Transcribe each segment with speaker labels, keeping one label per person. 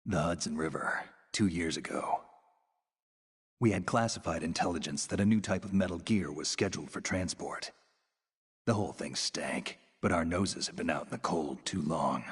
Speaker 1: The Hudson River, 2 years ago. We had classified intelligence that a new type of metal gear was scheduled for transport. The whole thing stank, but our noses had been out in the cold too long.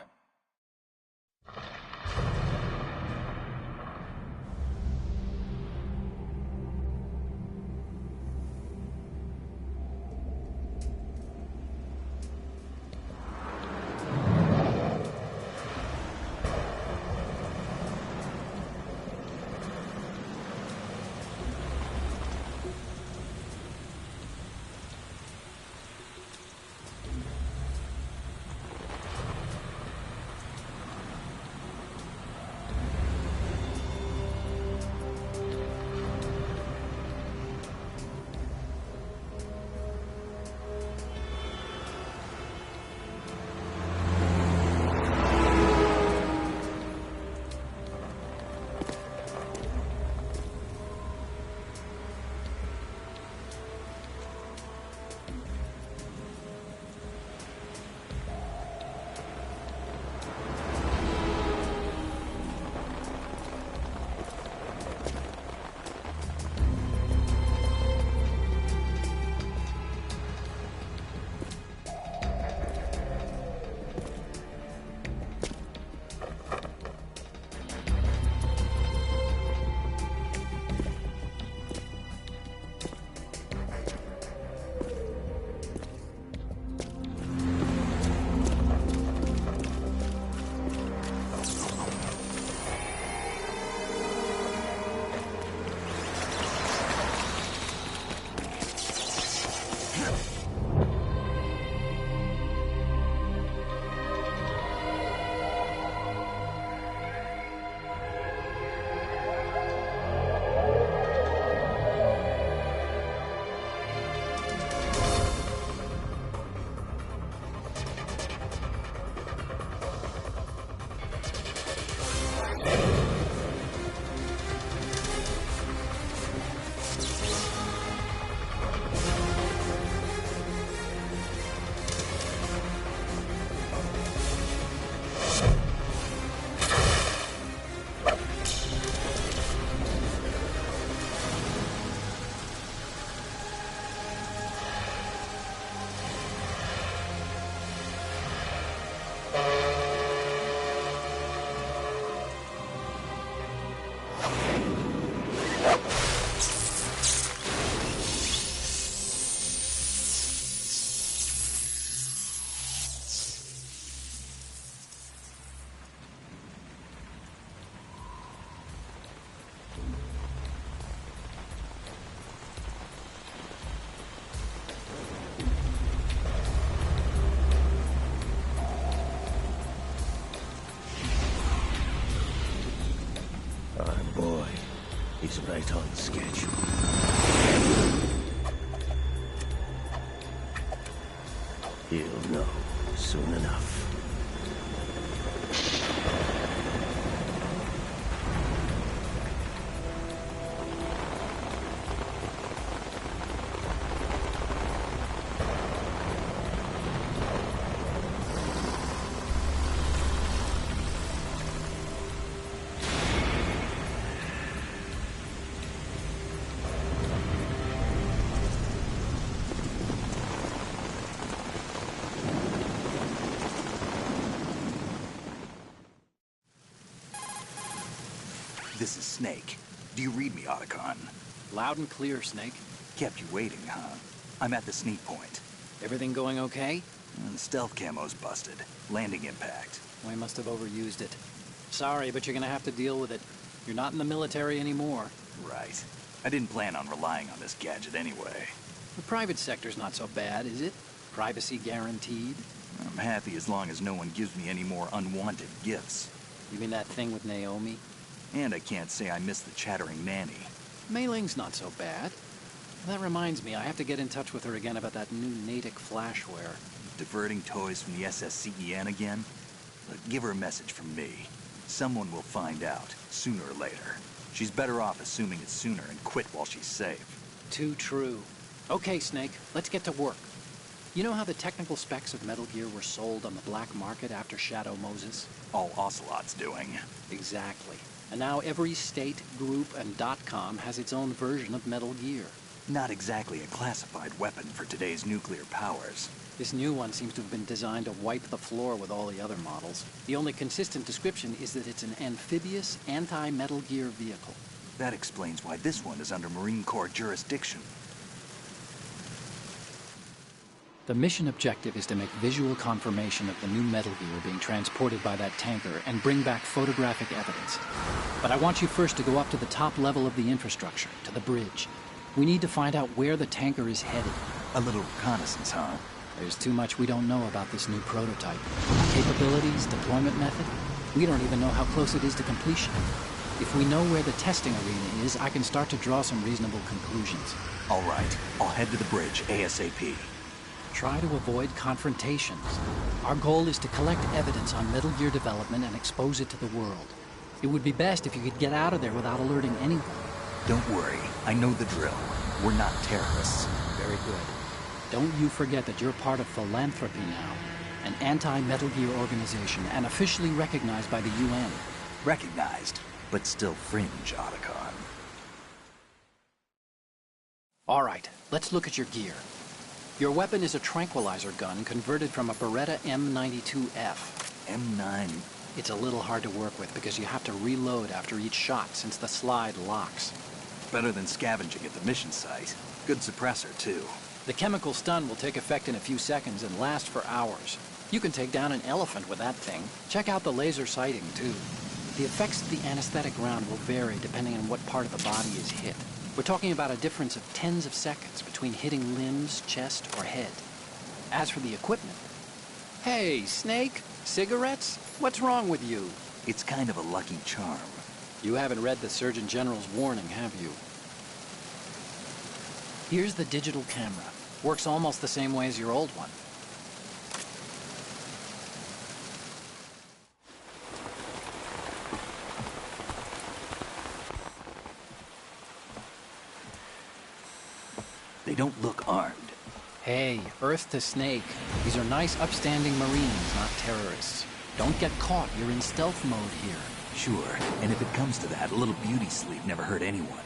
Speaker 2: He's right on schedule. He'll know soon enough.
Speaker 1: This is Snake. Do you read me, Otacon?
Speaker 3: Loud and clear, Snake.
Speaker 1: Kept you waiting, huh? I'm at the sneak point.
Speaker 3: Everything going okay?
Speaker 1: The stealth camo's busted. Landing impact.
Speaker 3: We must have overused it. Sorry, but you're gonna have to deal with it. You're not in the military anymore.
Speaker 1: Right. I didn't plan on relying on this gadget anyway.
Speaker 3: The private sector's not so bad, is it? Privacy guaranteed?
Speaker 1: I'm happy as long as no one gives me any more unwanted gifts.
Speaker 3: You mean that thing with Naomi?
Speaker 1: And I can't say I miss the chattering nanny.
Speaker 3: Mei Ling's not so bad. That reminds me, I have to get in touch with her again about that new Natick flashware.
Speaker 1: Diverting toys from the SSCEN again? Look, give her a message from me. Someone will find out, sooner or later. She's better off assuming it sooner and quit while she's safe.
Speaker 3: Too true. Okay, Snake, let's get to work. You know how the technical specs of Metal Gear were sold on the black market after Shadow Moses?
Speaker 1: All Ocelot's doing.
Speaker 3: Exactly. And now every state, group, and .com has its own version of Metal Gear.
Speaker 1: Not exactly a classified weapon for today's nuclear powers.
Speaker 3: This new one seems to have been designed to wipe the floor with all the other models. The only consistent description is that it's an amphibious, anti-Metal Gear vehicle.
Speaker 1: That explains why this one is under Marine Corps jurisdiction.
Speaker 3: The mission objective is to make visual confirmation of the new Metal Gear being transported by that tanker and bring back photographic evidence. But I want you first to go up to the top level of the infrastructure, to the bridge. We need to find out where the tanker is headed.
Speaker 1: A little reconnaissance, huh?
Speaker 3: There's too much we don't know about this new prototype. Capabilities, deployment method. We don't even know how close it is to completion. If we know where the testing arena is, I can start to draw some reasonable conclusions.
Speaker 1: All right, I'll head to the bridge ASAP.
Speaker 3: Try to avoid confrontations. Our goal is to collect evidence on Metal Gear development and expose it to the world. It would be best if you could get out of there without alerting anyone.
Speaker 1: Don't worry, I know the drill. We're not terrorists.
Speaker 3: Very good. Don't you forget that you're part of Philanthropy now, an anti-Metal Gear organization and officially recognized by the UN.
Speaker 1: Recognized, but still fringe, Otacon.
Speaker 3: All right, let's look at your gear. Your weapon is a tranquilizer gun converted from a Beretta M92F.
Speaker 1: M9.
Speaker 3: It's a little hard to work with because you have to reload after each shot since the slide locks.
Speaker 1: Better than scavenging at the mission site. Good suppressor, too.
Speaker 3: The chemical stun will take effect in a few seconds and last for hours. You can take down an elephant with that thing. Check out the laser sighting, too. The effects of the anesthetic round will vary depending on what part of the body is hit. We're talking about a difference of tens of seconds between hitting limbs, chest, or head. As for the equipment... Hey, Snake! Cigarettes? What's wrong with you?
Speaker 1: It's kind of a lucky charm.
Speaker 3: You haven't read the Surgeon General's warning, have you? Here's the digital camera. Works almost the same way as your old one.
Speaker 1: They don't look armed.
Speaker 3: Hey, Earth to Snake. These are nice, upstanding Marines, not terrorists. Don't get caught. You're in stealth mode here.
Speaker 1: Sure, and if it comes to that, a little beauty sleep never hurt anyone.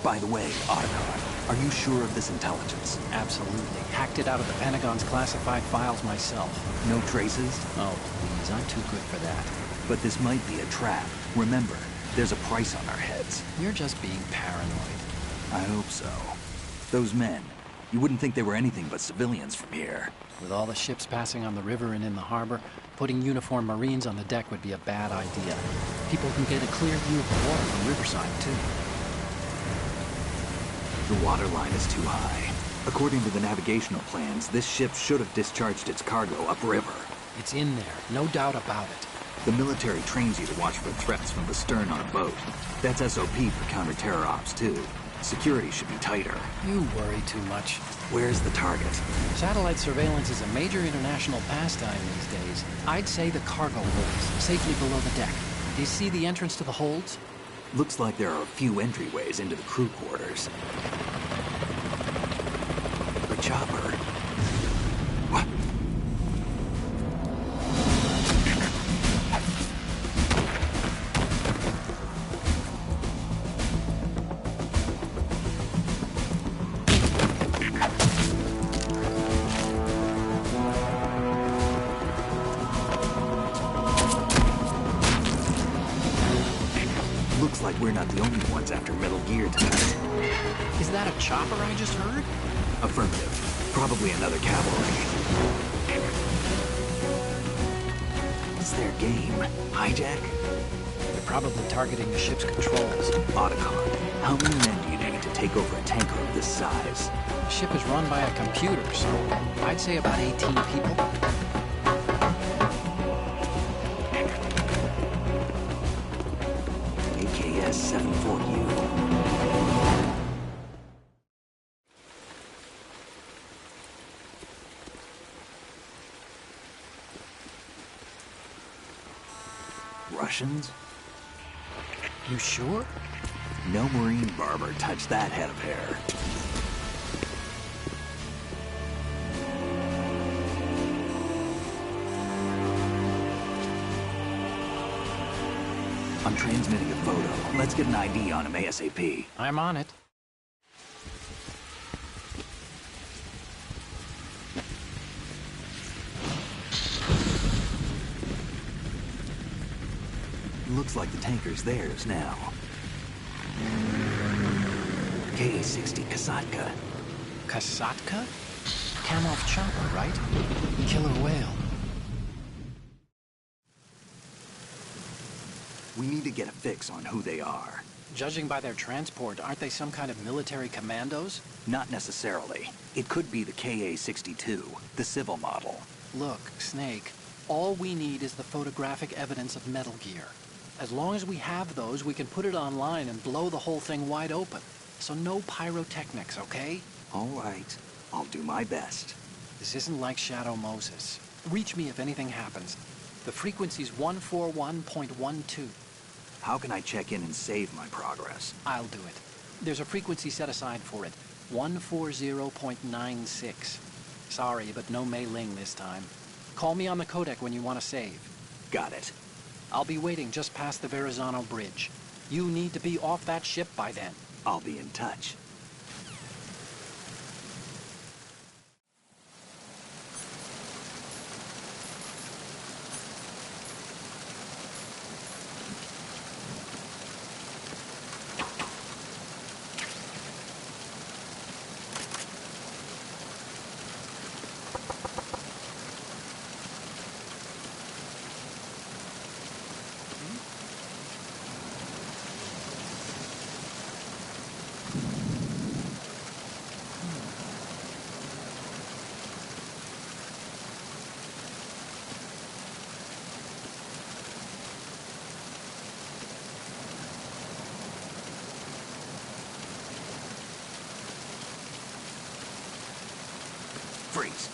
Speaker 1: By the way, Otacon, are you sure of this intelligence?
Speaker 3: Absolutely. Hacked it out of the Pentagon's classified files myself.
Speaker 1: No traces?
Speaker 3: Oh, please, I'm too good for that.
Speaker 1: But this might be a trap. Remember, There's a price on our heads.
Speaker 3: You're just being paranoid.
Speaker 1: I hope so. Those men, you wouldn't think they were anything but civilians from here.
Speaker 3: With all the ships passing on the river and in the harbor, putting uniformed Marines on the deck would be a bad idea. People can get a clear view of the water from Riverside, too.
Speaker 1: The water line is too high. According to the navigational plans, this ship should have discharged its cargo upriver.
Speaker 3: It's in there, no doubt about it.
Speaker 1: The military trains you to watch for threats from the stern on a boat. That's SOP for counter-terror ops, too. Security should be tighter.
Speaker 3: You worry too much.
Speaker 1: Where's the target?
Speaker 3: Satellite surveillance is a major international pastime these days. I'd say the cargo holds, safely below the deck. Do you see the entrance to the holds?
Speaker 1: Looks like there are a few entryways into the crew quarters. The chopper. What? Looks like we're not the only ones after Metal Gear tonight.
Speaker 3: Is that a chopper I just heard?
Speaker 1: Affirmative. Probably another cavalry. What's their game? Hijack?
Speaker 3: They're probably targeting the ship's controls.
Speaker 1: Otacon, how many men do you need to take over a tanker of this size?
Speaker 3: The ship is run by a computer, so I'd say about 18 people.
Speaker 1: AKS 74U. Russians?
Speaker 3: You sure?
Speaker 1: No Marine barber touched that head of hair. I'm transmitting a photo. Let's get an ID on him ASAP.
Speaker 3: I'm on it.
Speaker 1: Looks like the tanker's theirs now. KA-60 Kasatka.
Speaker 3: Kasatka? Kamov chopper, right? Killer whale.
Speaker 1: We need to get a fix on who they are.
Speaker 3: Judging by their transport, aren't they some kind of military commandos?
Speaker 1: Not necessarily. It could be the KA-62, the civil model.
Speaker 3: Look, Snake, all we need is the photographic evidence of Metal Gear. As long as we have those, we can put it online and blow the whole thing wide open. So no pyrotechnics, okay?
Speaker 1: All right. I'll do my best.
Speaker 3: This isn't like Shadow Moses. Reach me if anything happens. The frequency's 141.12.
Speaker 1: How can I check in and save my progress?
Speaker 3: I'll do it. There's a frequency set aside for it. 140.96. Sorry, but no Mei Ling this time. Call me on the codec when you want to save.
Speaker 1: Got it.
Speaker 3: I'll be waiting just past the Verrazano Bridge. You need to be off that ship by then.
Speaker 1: I'll be in touch. Freeze.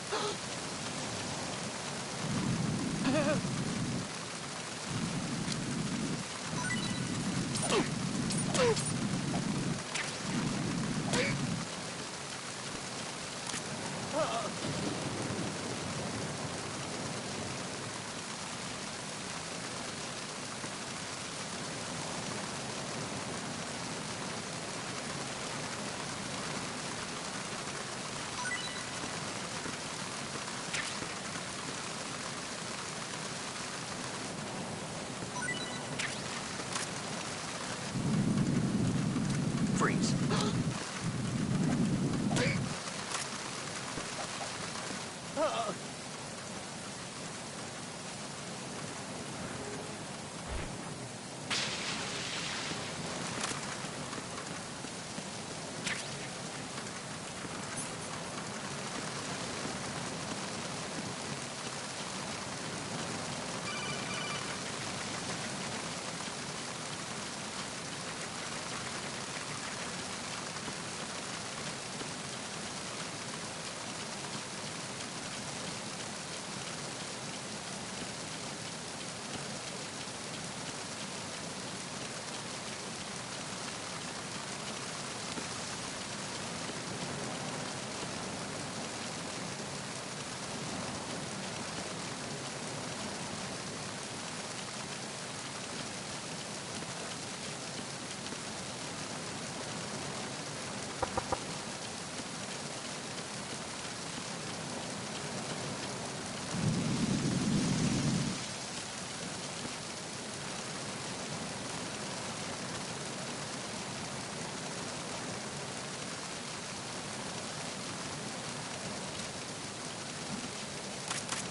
Speaker 1: Freeze.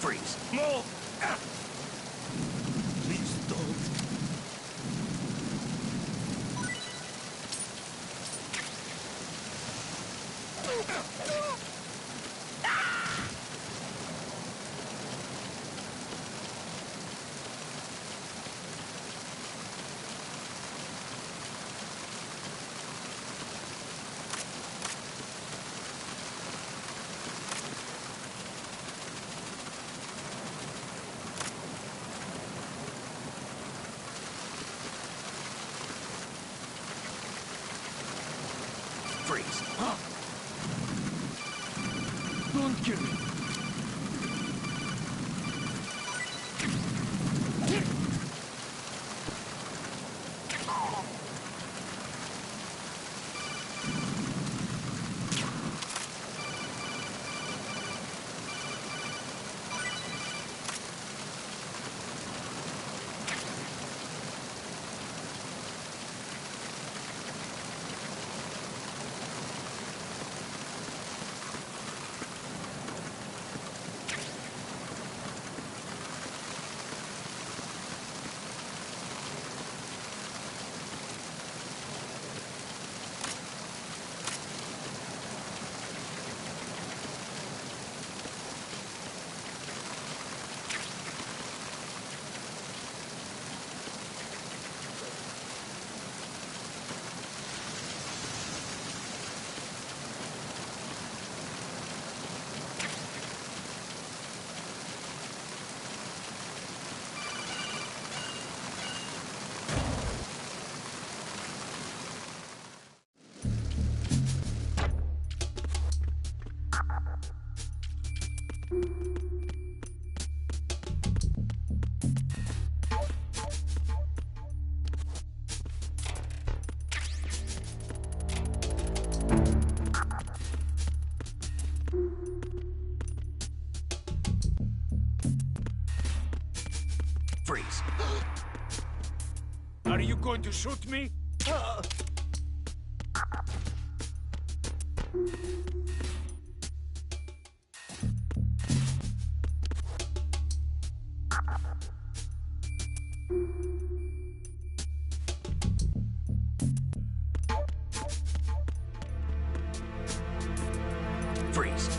Speaker 1: Freeze.
Speaker 2: Move! Please don't.
Speaker 1: Freeze.
Speaker 2: Don't kill me.
Speaker 1: Freeze.
Speaker 2: Are you going to shoot me?
Speaker 1: Freeze.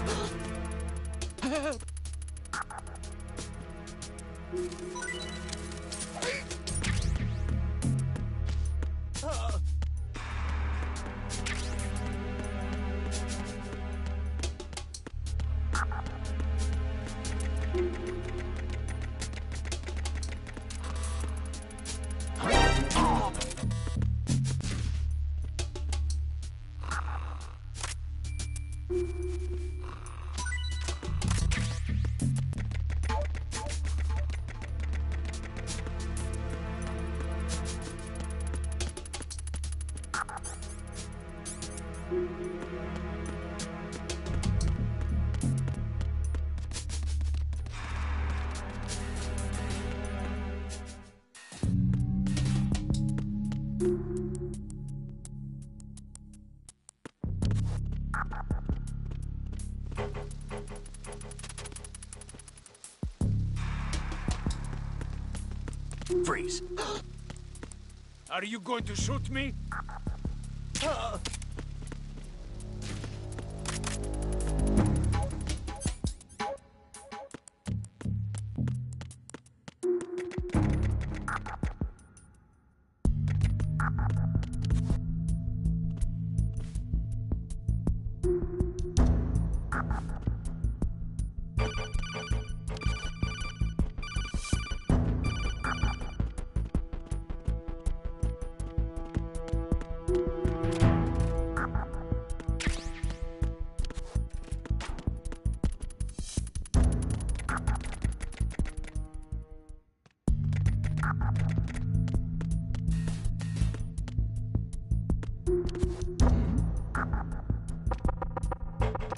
Speaker 1: Freeze.
Speaker 2: Are you going to shoot me?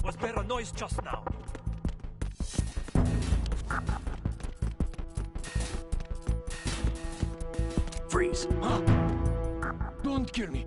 Speaker 4: Was there a noise just now?
Speaker 1: Freeze.
Speaker 2: Huh? Don't kill me.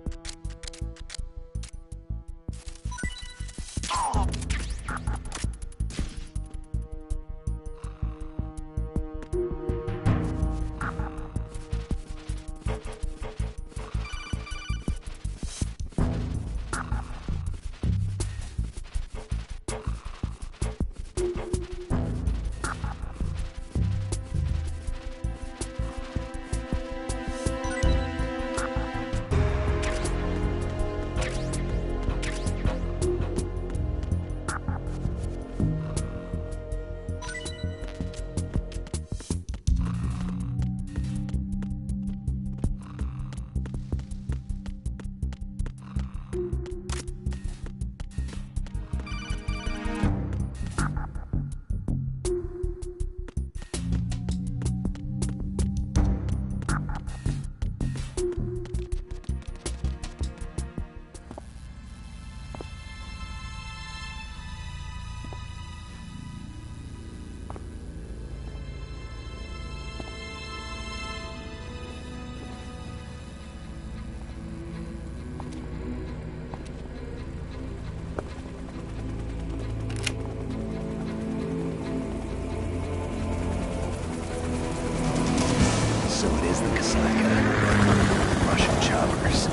Speaker 1: So it is the Kasaka. Russian choppers.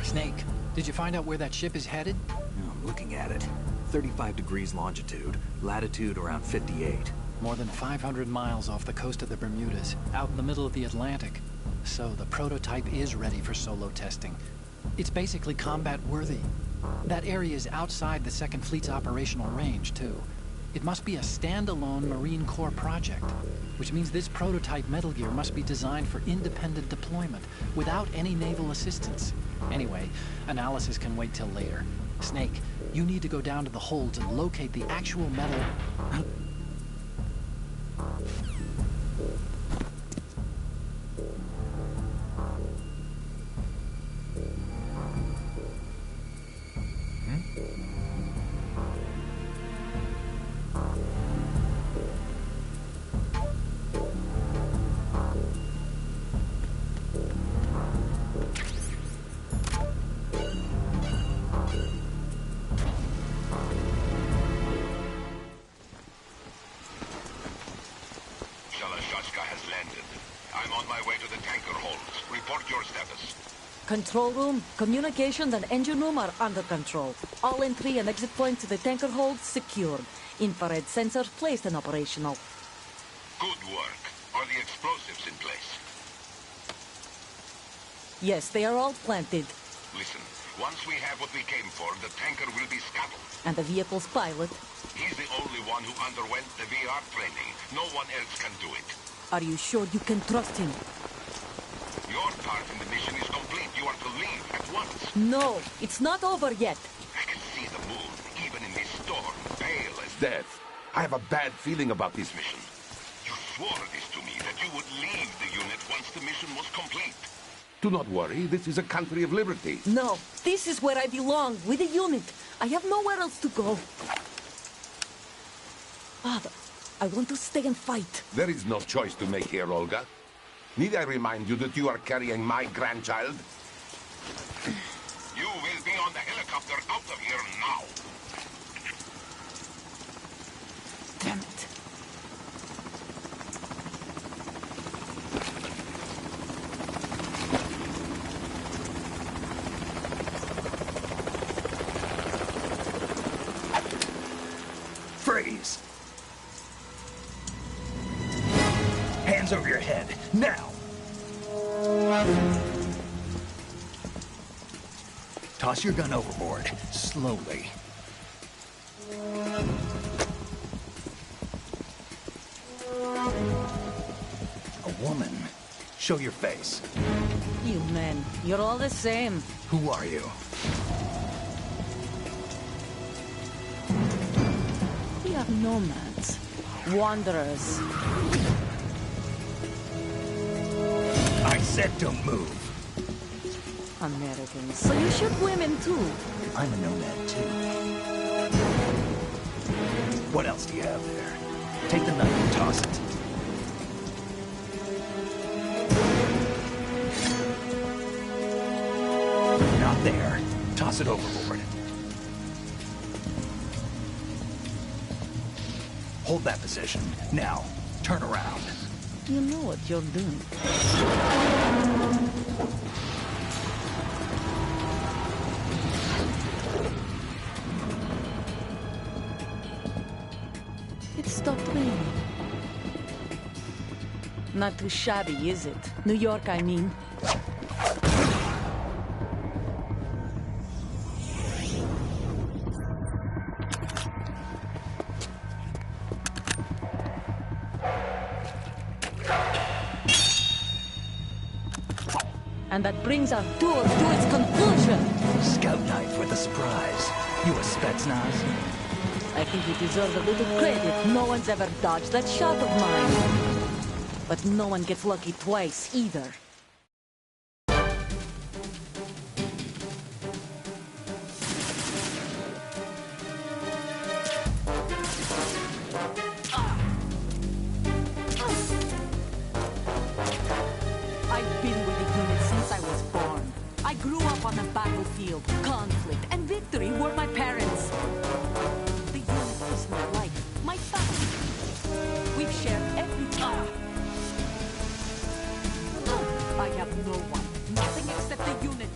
Speaker 3: Snake, did you find out where that ship is headed?
Speaker 5: I'm looking at it. 35 degrees longitude, latitude around 58.
Speaker 3: More than 500 miles off the coast of the Bermudas, out in the middle of the Atlantic. So the prototype is ready for solo testing. It's basically combat-worthy. That area is outside the Second Fleet's operational range, too. It must be a standalone Marine Corps project, which means this prototype Metal Gear must be designed for independent deployment, without any naval assistance. Anyway, analysis can wait till later. Snake, you need to go down to the hold and locate the actual metal...
Speaker 6: I'm on my way to the tanker holds. Report your status.
Speaker 7: Control room, communications, and engine room are under control. All entry and exit points to the tanker hold secured. Infrared sensors placed and operational.
Speaker 6: Good work. Are the explosives in place?
Speaker 7: Yes, they are all planted.
Speaker 6: Listen, once we have what we came for, the tanker will be scuttled.
Speaker 7: And the vehicle's pilot.
Speaker 6: He's the only one who underwent the VR training. No one else can do it.
Speaker 7: Are you sure you can trust him?
Speaker 6: Your part in the mission is complete. You are to leave at once.
Speaker 7: No, it's not over yet.
Speaker 6: I can see the moon, even in this storm, pale as death. I have a bad feeling about this mission. You swore this to me, that you would leave the unit once the mission was complete. Do not worry, this is a country of liberty.
Speaker 7: No, this is where I belong, with the unit. I have nowhere else to go. Father, I want to stay and fight.
Speaker 6: There is no choice to make here, Olga. Need I remind you that you are carrying my grandchild? You will be on the helicopter out of here now.
Speaker 7: Damn it.
Speaker 1: Freeze! Hands over your head, now! Toss your gun overboard, slowly. A woman. Show your face.
Speaker 7: You men, you're all the same.
Speaker 1: Who are you?
Speaker 7: We are nomads. Wanderers.
Speaker 1: I said don't move.
Speaker 7: Americans. So you shoot women too.
Speaker 1: I'm a nomad too. What else do you have there? Take the knife and toss it. Not there. Toss it overboard. Hold that position. Now, turn around.
Speaker 7: You know what you're doing. It stopped raining. Not too shabby, is it? New York, I mean. And that brings our tour to its conclusion.
Speaker 1: Scout knife with a surprise. You a Spetsnaz?
Speaker 7: I think you deserve a little credit. No one's ever dodged that shot of mine. But no one gets lucky twice, either. I've been with the unit since I was born. I grew up on the battlefield. Conflict and victory were my parents. The unit is my life, my family. We've shared everything. I have no one, nothing except the unit.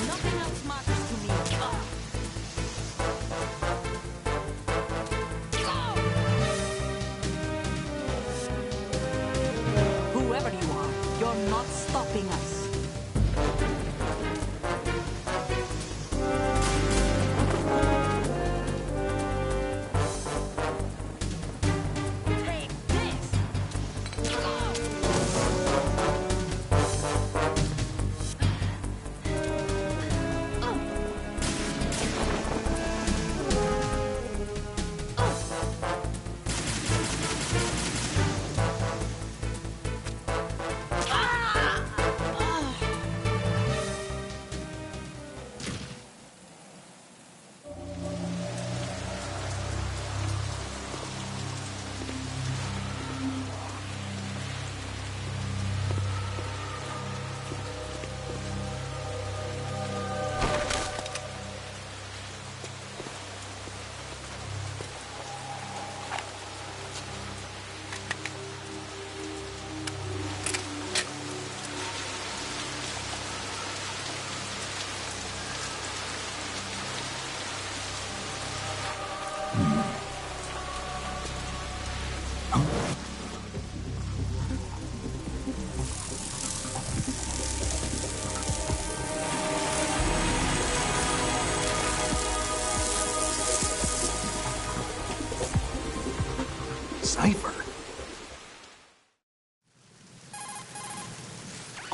Speaker 7: Nothing else matters to me. Whoever you are, you're not stopping us. Take this!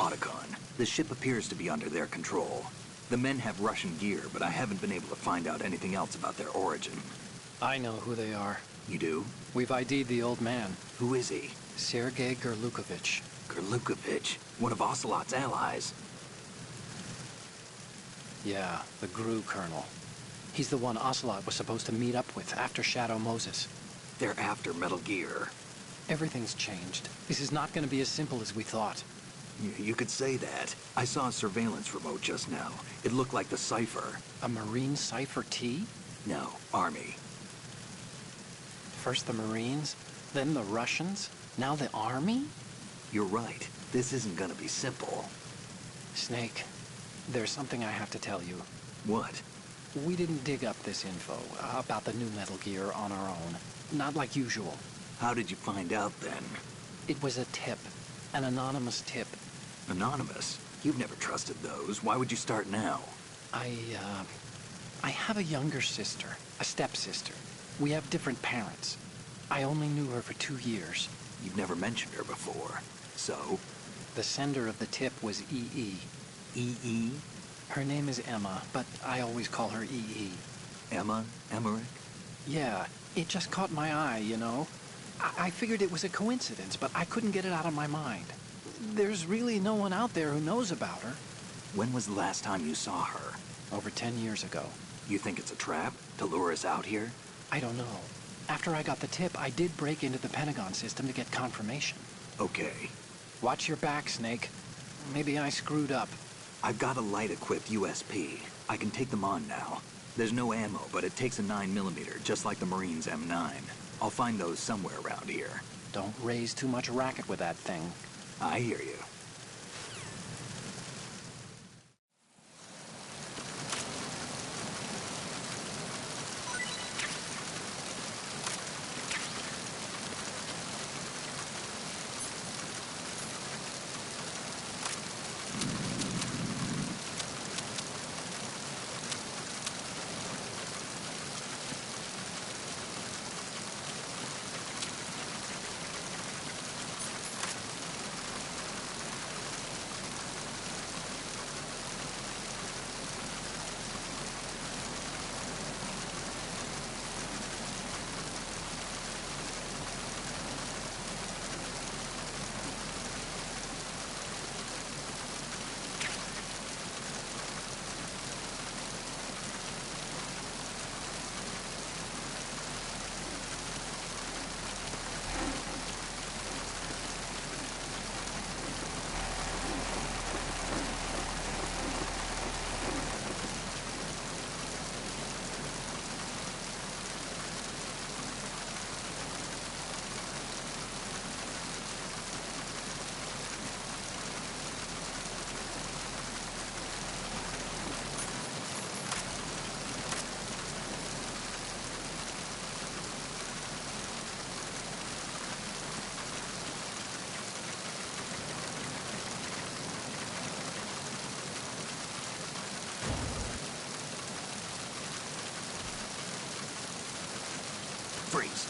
Speaker 5: Otacon. The ship appears to be under their control. The men have Russian gear, but I haven't been able to find out anything else about their origin.
Speaker 3: I know who they are.
Speaker 5: You do?
Speaker 3: We've ID'd the old man,
Speaker 5: Who is he?
Speaker 3: Sergei Gerlukovich.
Speaker 5: Gerlukovich, one of Ocelot's allies.
Speaker 3: Yeah, the GRU colonel. He's the one Ocelot was supposed to meet up with after Shadow Moses.
Speaker 5: They're after Metal Gear.
Speaker 3: Everything's changed. This is not going to be as simple as we thought.
Speaker 5: You could say that. I saw a surveillance remote just now. It looked like the Cypher.
Speaker 3: A Marine Cypher T?
Speaker 5: No, Army.
Speaker 3: First the Marines, then the Russians, now the Army?
Speaker 5: You're right. This isn't gonna be simple.
Speaker 3: Snake, there's something I have to tell you.
Speaker 5: What?
Speaker 3: We didn't dig up this info about the new Metal Gear on our own. Not like usual.
Speaker 5: How did you find out then?
Speaker 3: It was a tip. An anonymous tip.
Speaker 5: Anonymous? You've never trusted those. Why would you start now?
Speaker 3: I have a younger sister, a stepsister. We have different parents. I only knew her for 2 years.
Speaker 5: You've never mentioned her before. So?
Speaker 3: The sender of the tip was EE.
Speaker 5: EE?
Speaker 3: Her name is Emma, but I always call her EE.
Speaker 5: Emma? Emmerich?
Speaker 3: Yeah, it just caught my eye, you know? I figured it was a coincidence, but I couldn't get it out of my mind. There's really no one out there who knows about her.
Speaker 5: When was the last time you saw her?
Speaker 3: Over 10 years ago.
Speaker 5: You think it's a trap? To lure us out here?
Speaker 3: I don't know. After I got the tip, I did break into the Pentagon system to get confirmation.
Speaker 5: Okay.
Speaker 3: Watch your back, Snake. Maybe I screwed up.
Speaker 5: I've got a light-equipped USP. I can take them on now. There's no ammo, but it takes a 9mm, just like the Marines' M9. I'll find those somewhere around here.
Speaker 3: Don't raise too much racket with that thing.
Speaker 5: I hear you. Freeze.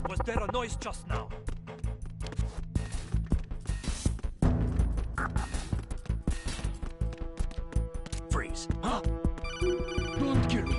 Speaker 4: Was there a noise just now?
Speaker 5: Freeze.
Speaker 2: Huh? Don't kill me.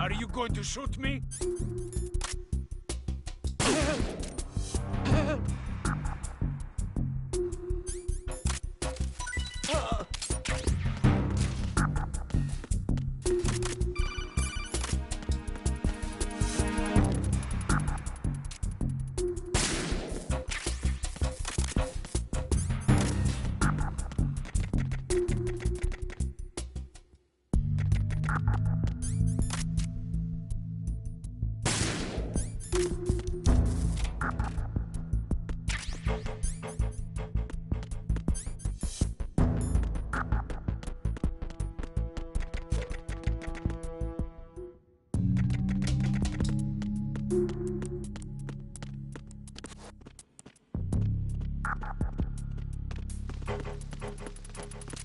Speaker 2: Are you going to shoot me?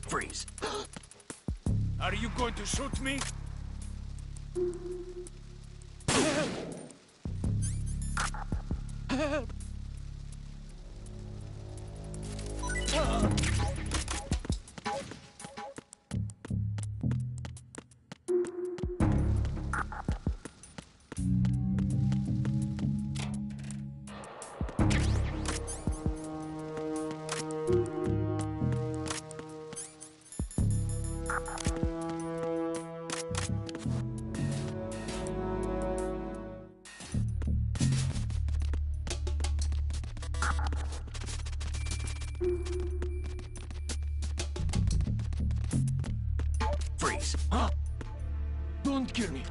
Speaker 5: Freeze.
Speaker 2: Are you going to shoot me?
Speaker 5: Freeze.
Speaker 2: Don't kill me.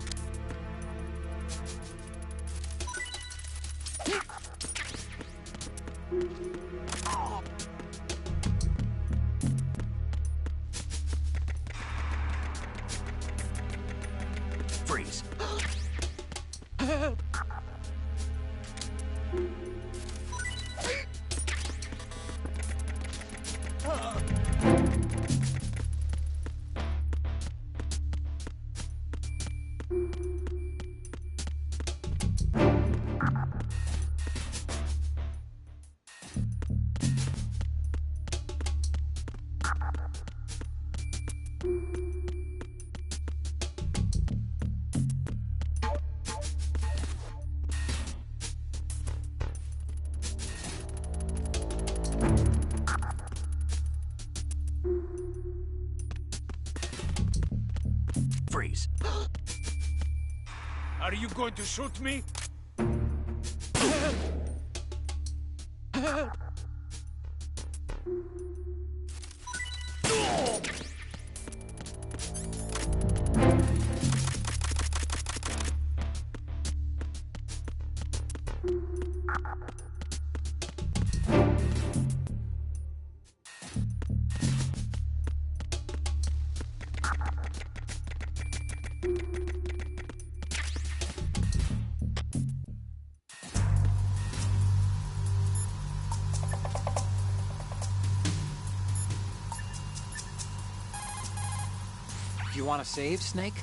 Speaker 5: Freeze. Freeze.
Speaker 2: Are you going to shoot me?
Speaker 3: You want to save, Snake?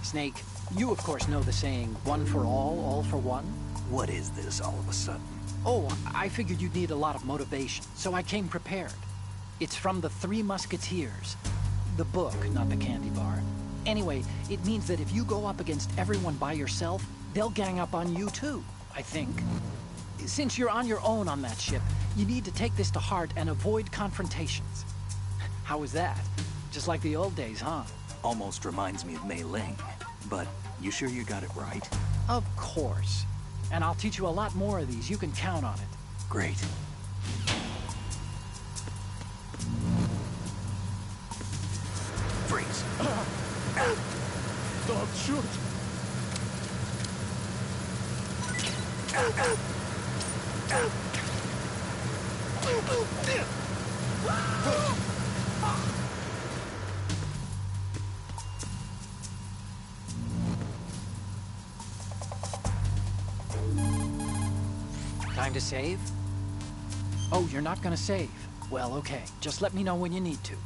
Speaker 3: Snake, you of course know the saying, one for all for one?
Speaker 5: What is this all of a sudden?
Speaker 3: Oh, I figured you'd need a lot of motivation, so I came prepared. It's from the Three Musketeers. The book, not the candy bar. Anyway, it means that if you go up against everyone by yourself, they'll gang up on you too, I think. Since you're on your own on that ship, you need to take this to heart and avoid confrontations. How was that? Just like the old days, huh?
Speaker 5: Almost reminds me of Mei Ling. But you sure you got it right?
Speaker 3: Of course. And I'll teach you a lot more of these. You can count on it.
Speaker 5: Great. Freeze.
Speaker 2: Don't shoot.
Speaker 3: Time to save? Oh, you're not gonna save. Well, okay. Just let me know when you need to.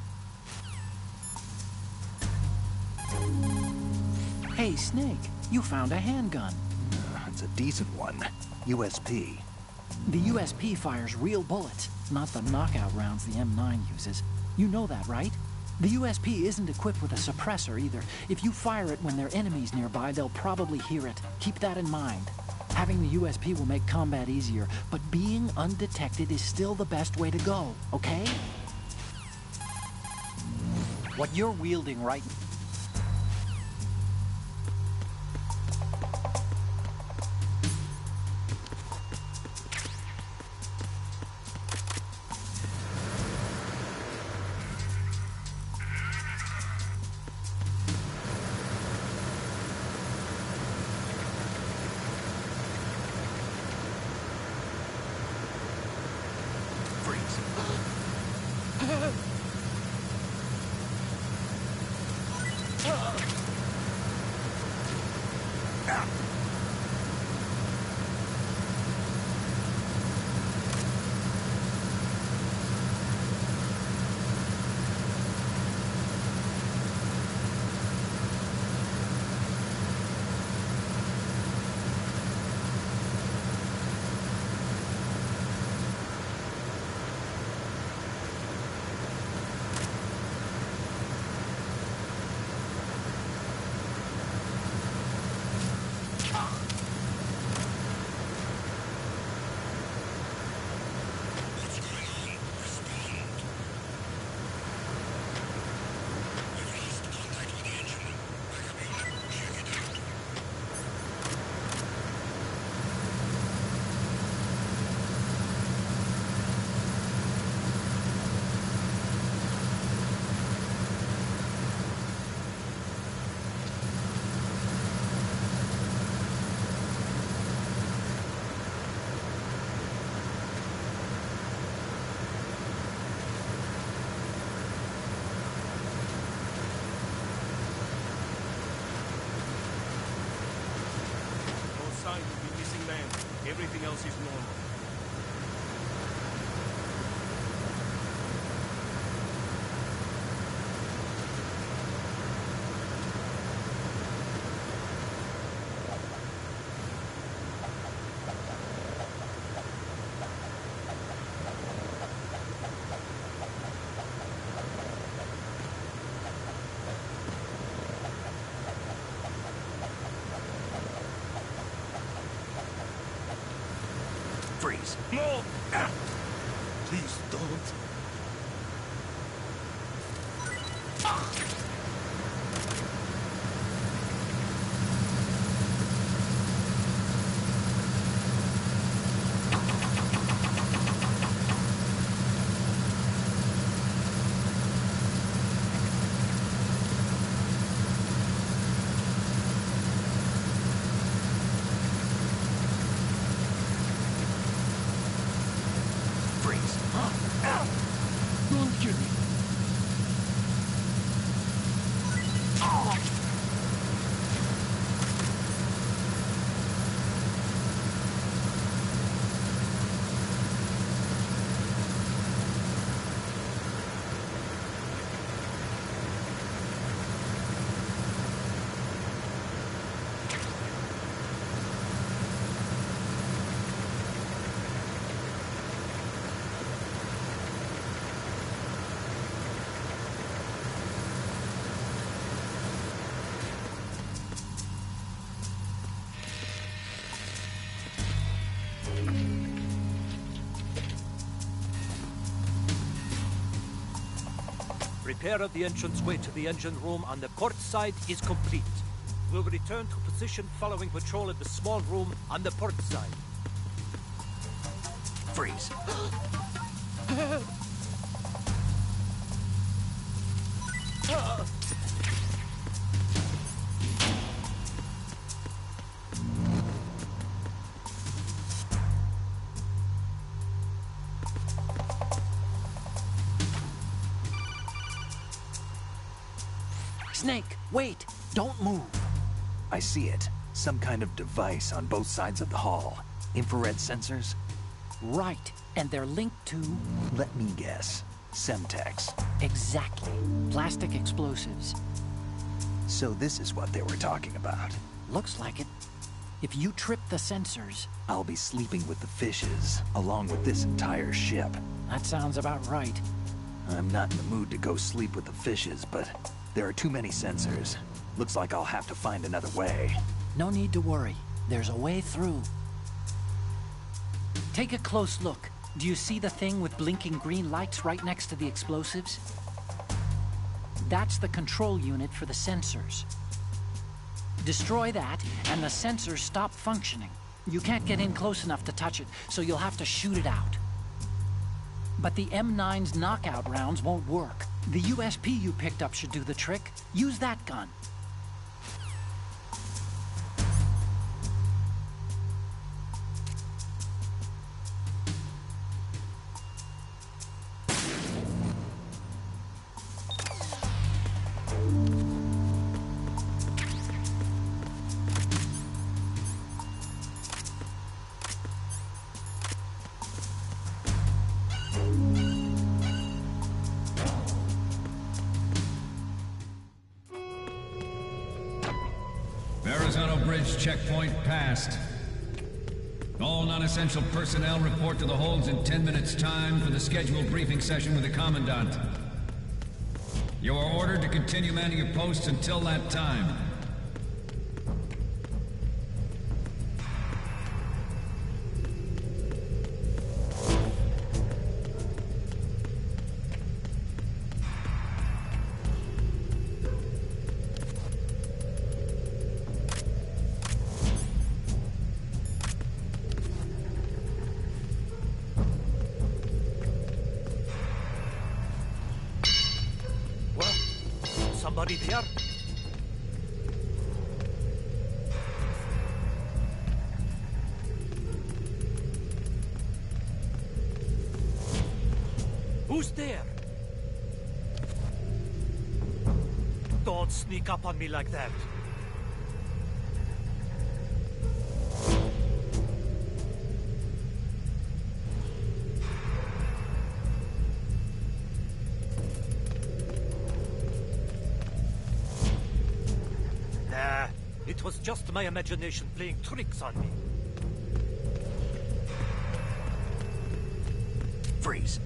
Speaker 3: Hey, Snake, you found a handgun.
Speaker 1: It's a decent one. USP.
Speaker 3: The USP fires real bullets, not the knockout rounds the M9 uses. You know that, right? The USP isn't equipped with a suppressor either. If you fire it when there are enemies nearby, they'll probably hear it. Keep that in mind. Having the USP will make combat easier, but being undetected is still the best way to go, okay? What you're wielding right...
Speaker 2: Everything else is normal.
Speaker 5: Freeze.
Speaker 2: No! Please don't. Don't kill me.
Speaker 4: Repair of the entranceway to the engine room on the port side is complete. We'll return to position following patrol of the small room on the port side.
Speaker 5: Freeze.
Speaker 3: Snake, wait! Don't move!
Speaker 1: I see it. Some kind of device on both sides of the hall. Infrared sensors?
Speaker 3: Right, and they're linked to...
Speaker 1: Let me guess. Semtex.
Speaker 3: Exactly. Plastic explosives.
Speaker 1: So this is what they were talking about.
Speaker 3: Looks like it. If you trip the sensors...
Speaker 1: I'll be sleeping with the fishes, along with this entire ship.
Speaker 3: That sounds about right.
Speaker 1: I'm not in the mood to go sleep with the fishes, but there are too many sensors. Looks like I'll have to find another way.
Speaker 3: No need to worry. There's a way through. Take a close look. Do you see the thing with blinking green lights right next to the explosives? That's the control unit for the sensors. Destroy that, and the sensors stop functioning. You can't get in close enough to touch it, so you'll have to shoot it out. But the M9's knockout rounds won't work. The USP you picked up should do the trick. Use that gun.
Speaker 8: Checkpoint passed. All non-essential personnel report to the holds in 10 minutes' time for the scheduled briefing session with the Commandant. You are ordered to continue manning your posts until that time.
Speaker 4: Somebody there? Who's there? Don't sneak up on me like that. It was just my imagination playing tricks on me.
Speaker 1: Freeze.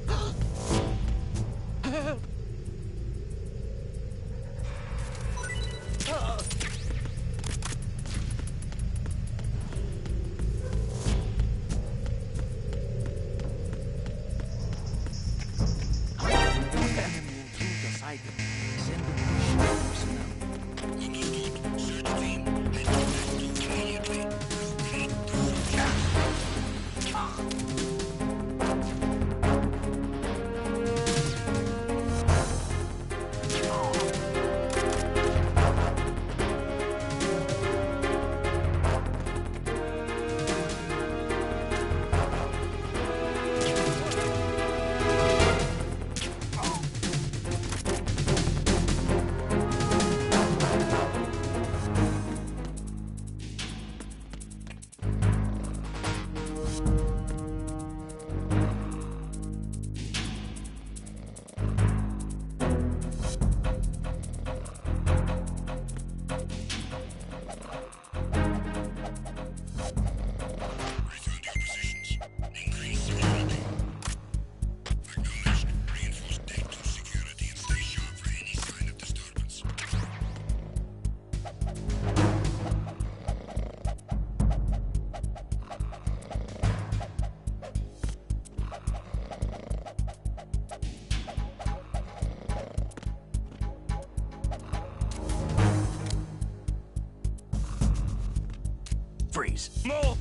Speaker 1: Freeze.
Speaker 2: No!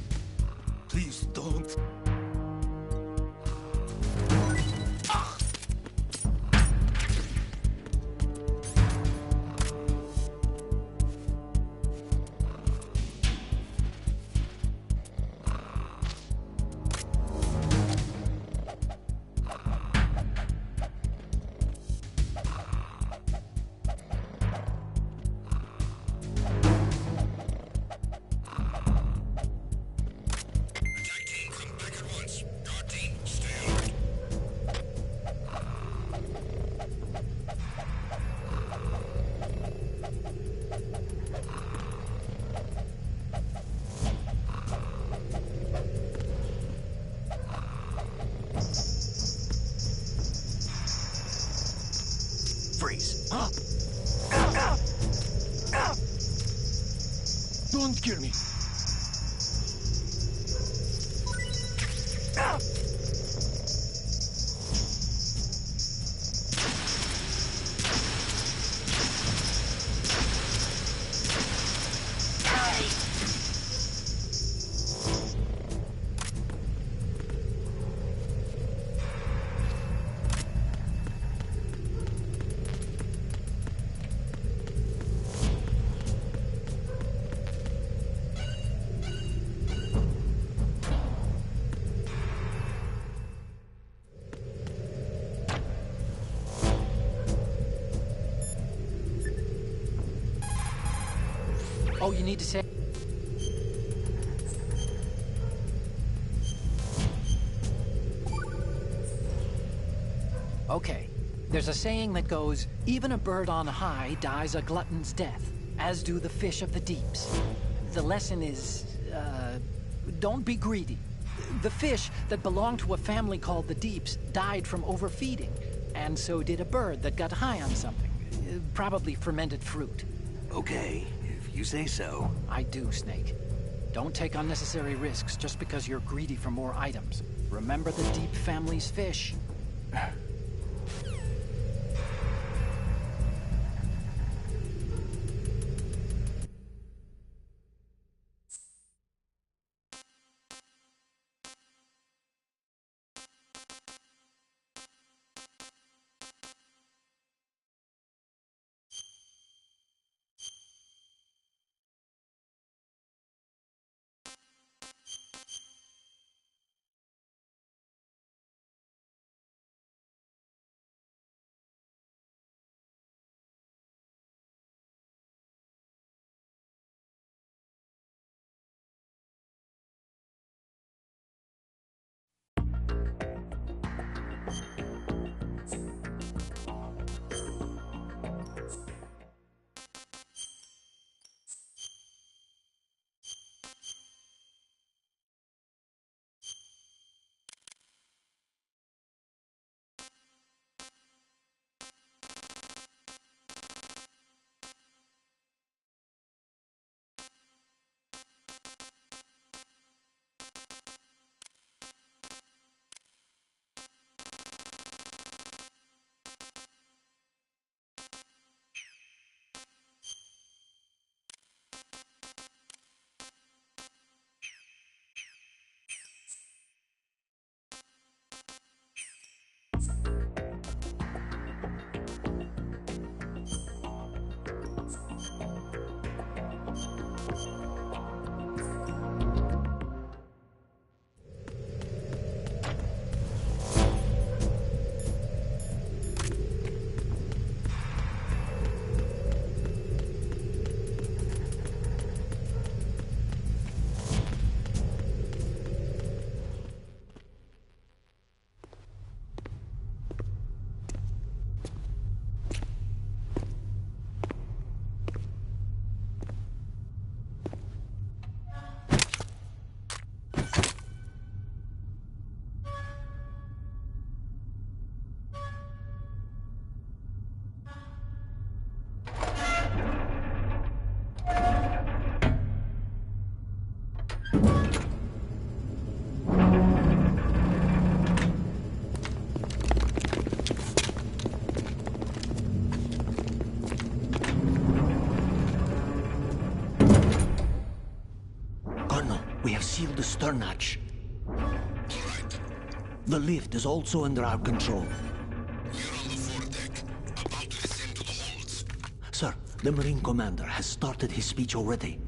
Speaker 2: Please don't.
Speaker 5: Freeze.
Speaker 2: Don't kill me.
Speaker 3: Oh, you need to say... Okay. There's a saying that goes, even a bird on high dies a glutton's death, as do the fish of the deeps. The lesson is, don't be greedy. The fish that belonged to a family called the Deeps died from overfeeding, and so did a bird that got high on something. Probably fermented fruit.
Speaker 5: Okay, if you say so.
Speaker 3: I do, Snake. Don't take unnecessary risks just because you're greedy for more items. Remember the Deep family's fish.
Speaker 9: We have sealed the stern hatch.
Speaker 6: All right.
Speaker 9: The lift is also under our control.
Speaker 6: We're on the foredeck, about to descend to the holds.
Speaker 9: Sir, the Marine Commander has started his speech already.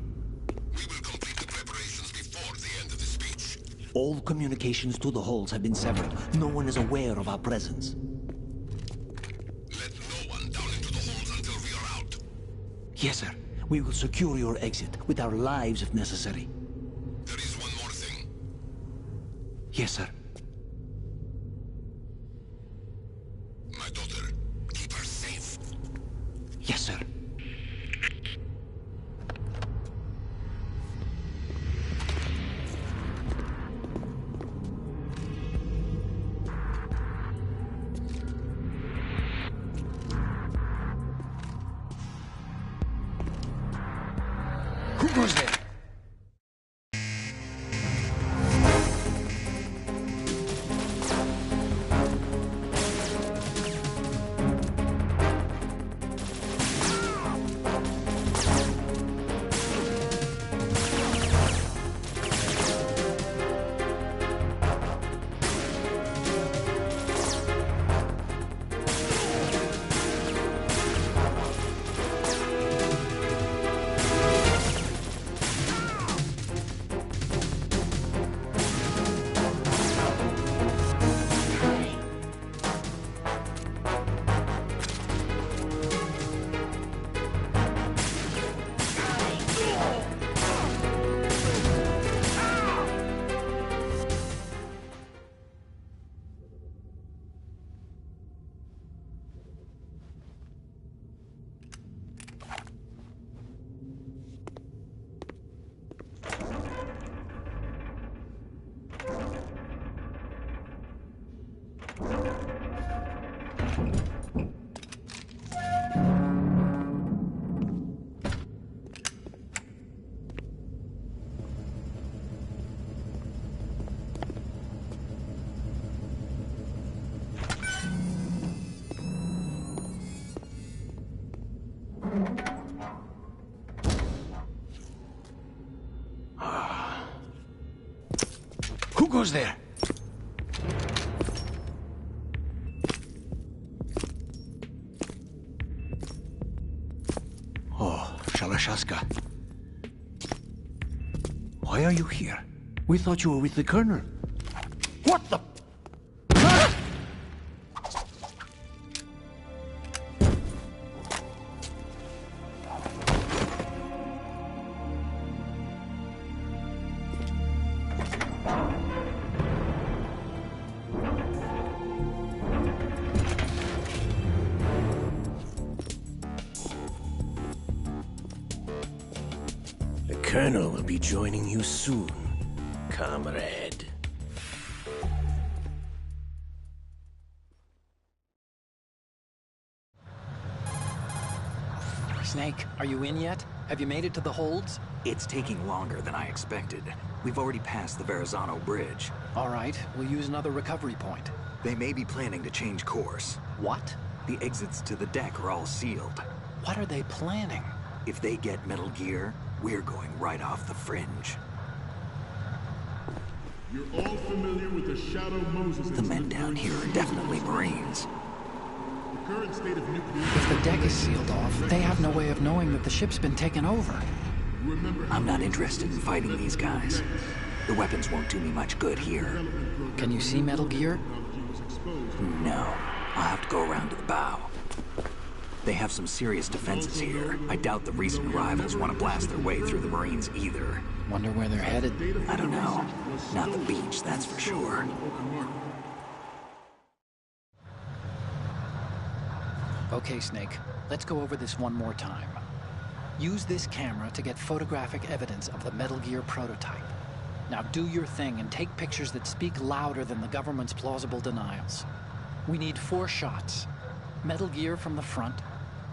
Speaker 6: We will complete the preparations before the end of the speech.
Speaker 9: All communications to the holds have been severed. No one is aware of our presence.
Speaker 6: Let no one down into the holds until we are out.
Speaker 9: Yes, sir. We will secure your exit, with our lives if necessary.
Speaker 6: There is one more thing.
Speaker 9: Yes, sir.
Speaker 6: My daughter, keep her safe.
Speaker 9: Yes, sir.
Speaker 10: goes there? Who goes there? Oh, Shalashaska. Why are you here? We thought you were with the Colonel. What the...
Speaker 11: The Colonel will be joining you soon, comrade.
Speaker 3: Snake, are you in yet? Have you made it to the holds?
Speaker 5: It's taking longer than I expected. We've already passed the Verrazano Bridge.
Speaker 3: All right, we'll use another recovery point.
Speaker 5: They may be planning to change course.
Speaker 3: What?
Speaker 5: The exits to the deck are all sealed.
Speaker 3: What are they planning?
Speaker 5: If they get Metal Gear, we're going right off the fringe.
Speaker 12: You're all familiar with the Shadow Moses.
Speaker 5: The men down here are definitely Marines.
Speaker 12: The current state of nuclear...
Speaker 3: If the deck is sealed off, they have no way of knowing that the ship's been taken over.
Speaker 5: I'm not interested in fighting these guys. The weapons won't do me much good here.
Speaker 3: Can you see Metal Gear?
Speaker 5: No. I'll have to go around to the bow. They have some serious defenses here. I doubt the recent arrivals want to blast their way through the Marines either.
Speaker 3: Wonder where they're headed?
Speaker 5: I don't know. Not the beach, that's for sure.
Speaker 3: Okay, Snake. Let's go over this one more time. Use this camera to get photographic evidence of the Metal Gear prototype. Now do your thing and take pictures that speak louder than the government's plausible denials. We need 4 shots. Metal Gear from the front,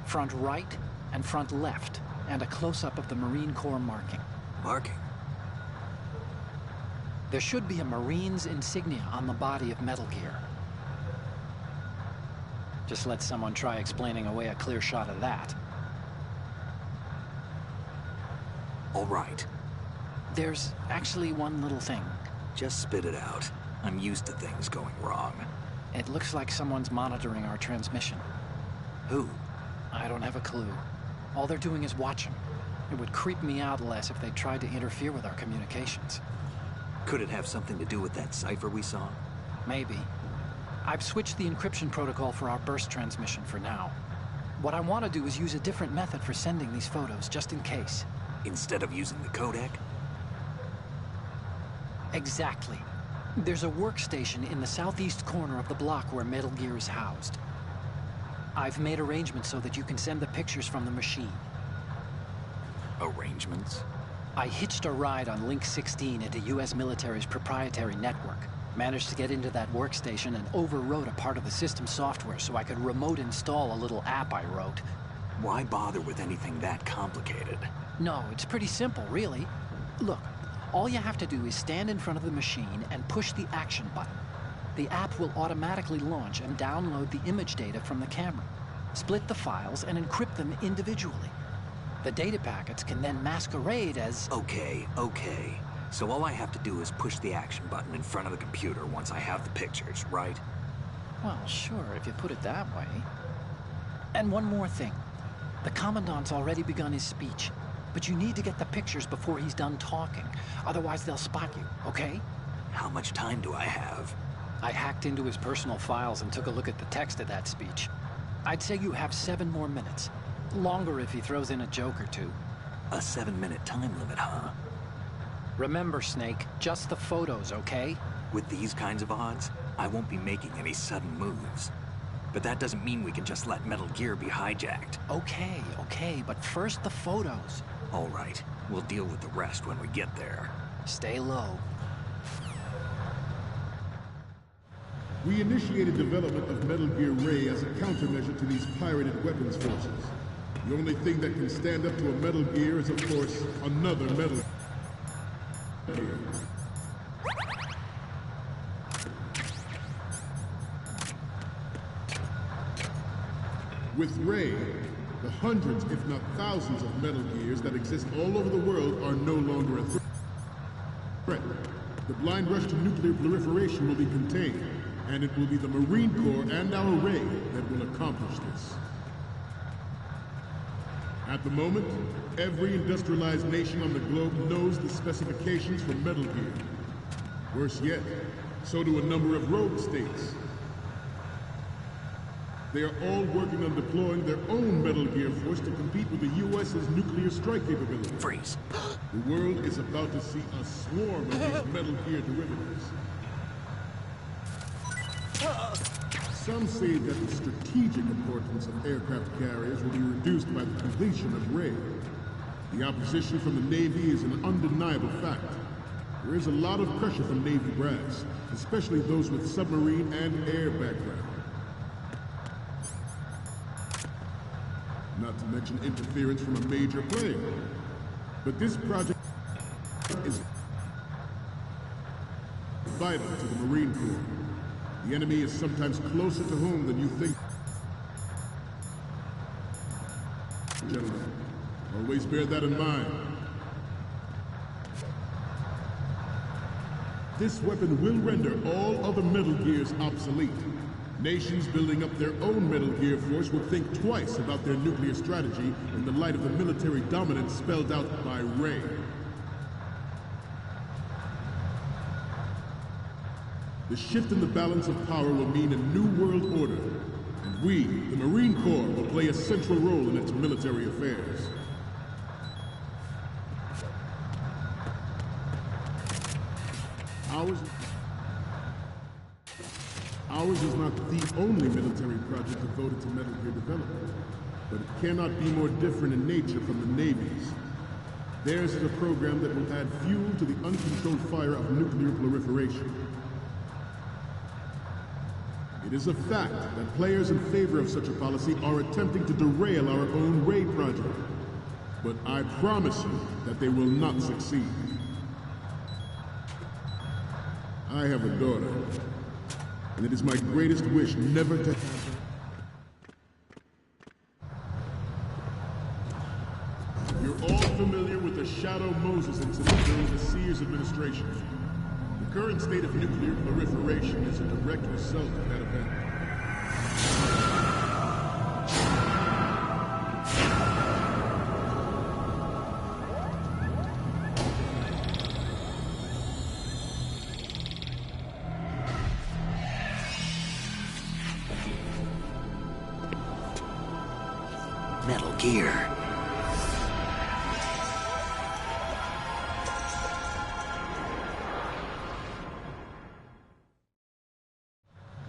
Speaker 3: front right, and front left, and a close-up of the Marine Corps marking.
Speaker 5: Marking?
Speaker 3: There should be a Marine's insignia on the body of Metal Gear. Just let someone try explaining away a clear shot of that.
Speaker 5: All right.
Speaker 3: There's actually one little thing.
Speaker 5: Just spit it out. I'm used to things going wrong.
Speaker 3: It looks like someone's monitoring our transmission.
Speaker 5: Who?
Speaker 3: I don't have a clue. All they're doing is watching. It would creep me out less if they tried to interfere with our communications.
Speaker 5: Could it have something to do with that cipher we saw?
Speaker 3: Maybe. I've switched the encryption protocol for our burst transmission for now. What I want to do is use a different method for sending these photos, just in case.
Speaker 5: Instead of using the codec?
Speaker 3: Exactly. There's a workstation in the southeast corner of the block where Metal Gear is housed. I've made arrangements so that you can send the pictures from the machine.
Speaker 5: Arrangements?
Speaker 3: I hitched a ride on Link 16 into U.S. military's proprietary network. Managed to get into that workstation and overwrote a part of the system software so I could remote install a little app I wrote.
Speaker 5: Why bother with anything that complicated?
Speaker 3: No, it's pretty simple, really. Look, all you have to do is stand in front of the machine and push the action button. The app will automatically launch and download the image data from the camera, split the files, and encrypt them individually. The data packets can then masquerade as...
Speaker 5: Okay. So all I have to do is push the action button in front of the computer once I have the pictures, right?
Speaker 3: Well, sure, if you put it that way. And one more thing. The Commandant's already begun his speech, but you need to get the pictures before he's done talking. Otherwise, they'll spot you, okay?
Speaker 5: How much time do I have?
Speaker 3: I hacked into his personal files and took a look at the text of that speech. I'd say you have 7 more minutes. Longer if he throws in a joke or two.
Speaker 5: A 7-minute time limit, huh?
Speaker 3: Remember, Snake, just the photos, okay?
Speaker 5: With these kinds of odds, I won't be making any sudden moves. But that doesn't mean we can just let Metal Gear be hijacked.
Speaker 3: Okay, but first the photos.
Speaker 5: All right, we'll deal with the rest when we get there.
Speaker 3: Stay low.
Speaker 12: We initiated development of Metal Gear Ray as a countermeasure to these pirated weapons forces. The only thing that can stand up to a Metal Gear is, of course, another Metal Gear. With Ray, the hundreds, if not thousands, of Metal Gears that exist all over the world are no longer a threat. The blind rush to nuclear proliferation will be contained, and it will be the Marine Corps and our Ray that will accomplish this. At the moment, every industrialized nation on the globe knows the specifications for Metal Gear. Worse yet, so do a number of rogue states. They are all working on deploying their own Metal Gear force to compete with the U.S.'s nuclear strike capability.
Speaker 5: Freeze.
Speaker 12: The world is about to see a swarm of these Metal Gear derivatives. Some say that the strategic importance of aircraft carriers will be reduced by the completion of Ray. The opposition from the Navy is an undeniable fact. There is a lot of pressure from Navy brass, especially those with submarine and air background. Not to mention interference from a major player. But this project is vital to the Marine Corps. The enemy is sometimes closer to home than you think. Gentlemen, always bear that in mind. This weapon will render all other Metal Gears obsolete. Nations building up their own Metal Gear force will think twice about their nuclear strategy in the light of the military dominance spelled out by Ray. The shift in the balance of power will mean a new world order, and we, the Marine Corps, will play a central role in its military affairs. Ours is not the only military project devoted to Metal Gear development, but it cannot be more different in nature from the Navy's. Theirs is a program that will add fuel to the uncontrolled fire of nuclear proliferation. It is a fact that players in favor of such a policy are attempting to derail our own Ray project. But I promise you that they will not succeed. I have a daughter, and it is my greatest wish never to have her. You're all familiar with the Shadow Moses incident during the Sears administration. The current state of nuclear proliferation is a direct result of that event.
Speaker 5: Metal Gear.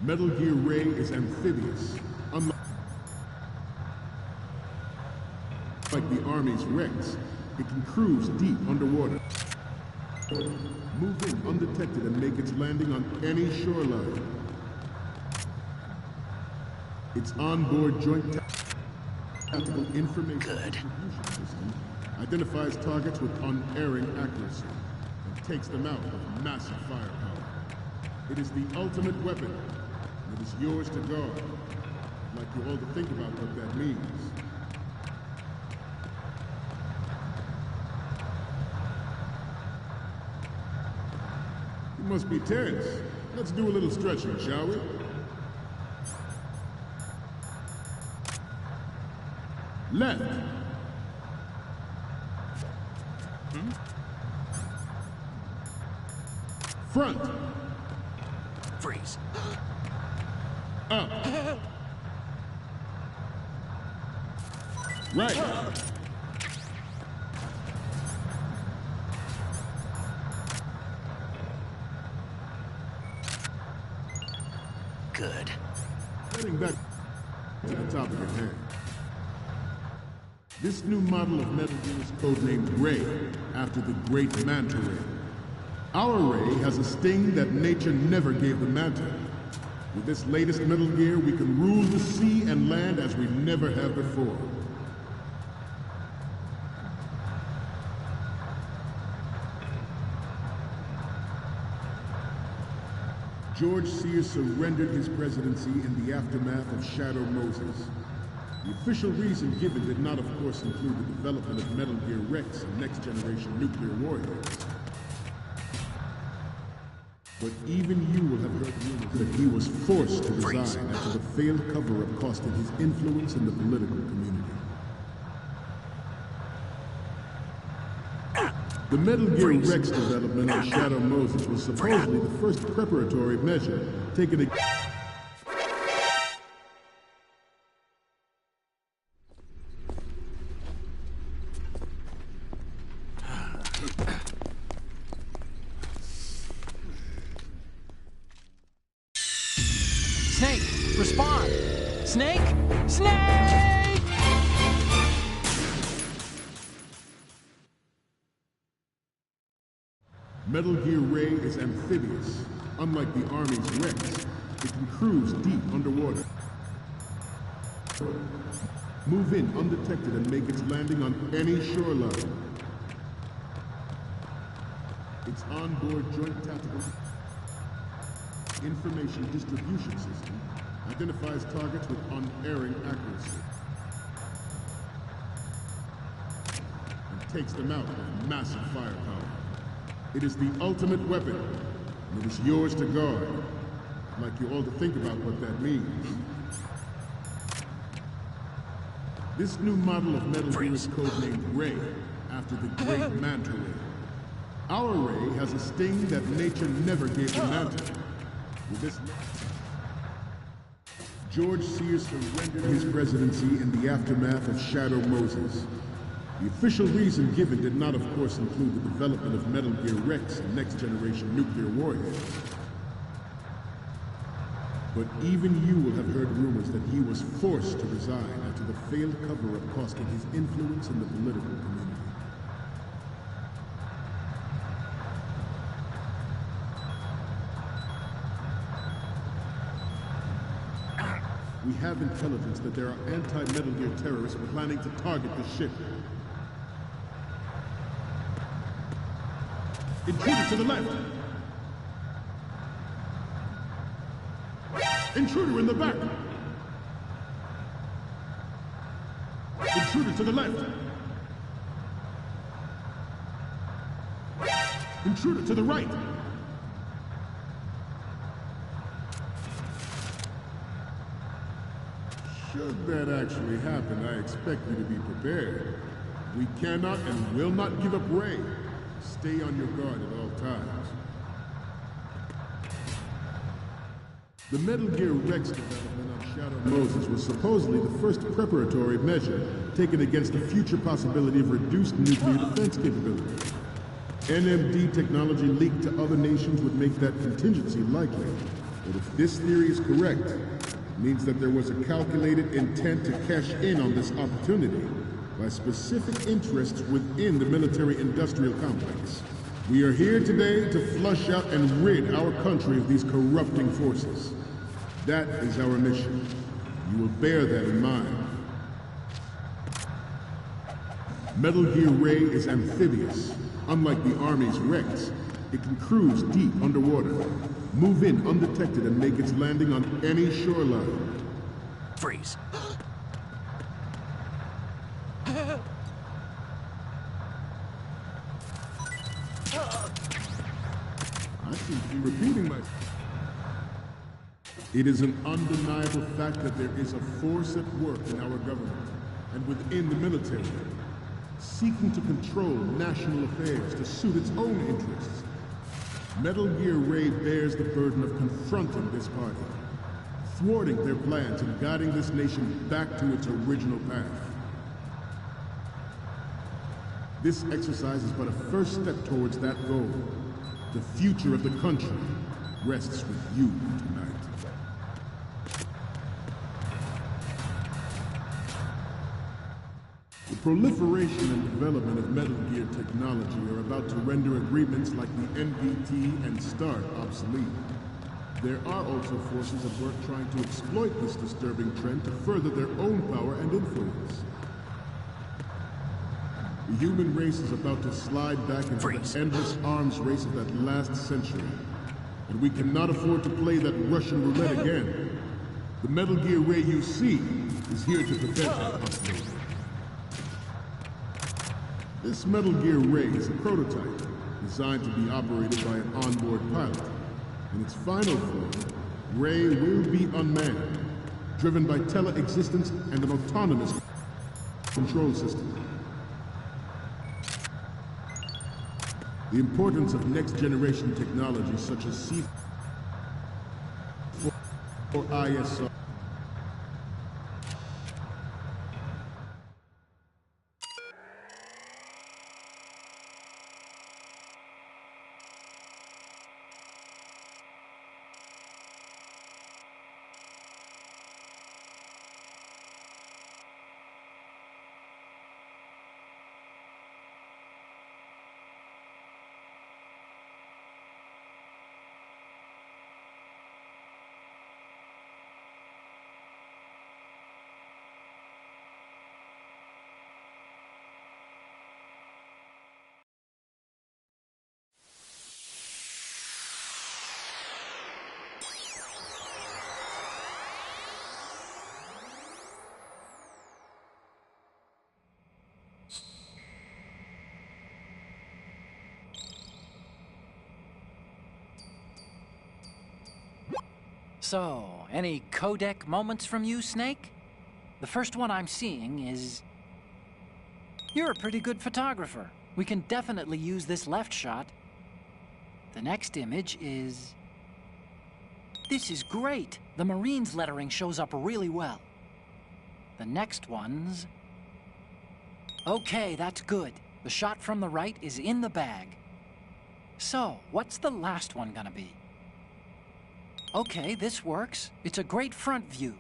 Speaker 12: Metal Gear Ray is amphibious, unlike the Army's Rex. It can cruise deep underwater, move in undetected and make its landing on any shoreline. Its onboard joint tactical information distribution system identifies targets with unerring accuracy, and takes them out with massive firepower. It is the ultimate weapon, and it is yours to guard. I'd like you all to think about what that means. You must be tense. Let's do a little stretching, shall we? Left. Front.
Speaker 11: Freeze.
Speaker 12: Up. Right.
Speaker 11: Good.
Speaker 12: Heading back to the topic at hand. This new model of Metal Gear is codenamed Ray, after the great Manta Ray. Our Ray has a sting that nature never gave the Manta. With this latest Metal Gear, we can rule the sea and land as we never have before. George Sears surrendered his presidency in the aftermath of Shadow Moses. The official reason given did not, of course, include the development of Metal Gear Rex and next-generation nuclear warheads. But even you will have heard rumors that he was forced to resign after the failed cover-up costed his influence in the political community. The Metal Gear Rex development of Shadow Moses was supposedly the first preparatory measure taken against...
Speaker 3: Snake, respond! Snake! Snake!
Speaker 12: Metal Gear Ray is amphibious. Unlike the Army's Rex, it can cruise deep underwater. Move in undetected and make its landing on any shoreline. Its onboard joint tactical information distribution system identifies targets with unerring accuracy and takes them out with massive firepower. It is the ultimate weapon, and it is yours to guard. I'd like you all to think about what that means. This new model of Metal Gear is codenamed Ray, after the great Manta Ray. Our Ray has a sting that nature never gave the Manta. With this, George Sears surrendered his presidency in the aftermath of Shadow Moses. The official reason given did not, of course, include the development of Metal Gear Rex and next-generation nuclear warheads. But even you will have heard rumors that he was forced to resign after the failed cover-up costing his influence in the political community. We have intelligence that there are anti-Metal Gear terrorists planning to target the ship. Intruder to the left! Intruder in the back! Intruder to the left! Intruder to the right! Should that actually happen, I expect you to be prepared. We cannot and will not give up Ray. Stay on your guard at all times. The Metal Gear Rex development on Shadow Moses was supposedly the first preparatory measure taken against the future possibility of reduced nuclear defense capability. NMD technology leaked to other nations would make that contingency likely. But if this theory is correct, it means that there was a calculated intent to cash in on this opportunity by specific interests within the military-industrial complex. We are here today to flush out and rid our country of these corrupting forces. That is our mission. You will bear that in mind. Metal Gear Ray is amphibious. Unlike the Army's Rex, it can cruise deep underwater, move in undetected, and make its landing on any shoreline.
Speaker 5: Freeze.
Speaker 12: I seem to be repeating myself. It is an undeniable fact that there is a force at work in our government and within the military, seeking to control national affairs to suit its own interests. Metal Gear Ray bears the burden of confronting this party, thwarting their plans and guiding this nation back to its original path. This exercise is but a first step towards that goal. The future of the country rests with you tonight. The proliferation and development of Metal Gear technology are about to render agreements like the NPT and START obsolete. There are also forces at work trying to exploit this disturbing trend to further their own power and influence. The human race is about to slide back into the endless arms race of that last century. And we cannot afford to play that Russian roulette again. The Metal Gear Ray you see is here to prevent that possibility. This Metal Gear Ray is a prototype, designed to be operated by an onboard pilot. In its final form, Ray will be unmanned, driven by tele-existence and an autonomous control system. The importance of next-generation technology such as C4 or ISR.
Speaker 3: So, any codec moments from you, Snake? The first one I'm seeing is... You're a pretty good photographer. We can definitely use this left shot. The next image is... This is great. The Marines lettering shows up really well. The next one's... Okay, that's good. The shot from the right is in the bag. So, what's the last one gonna be? Okay, this works. It's a great front view.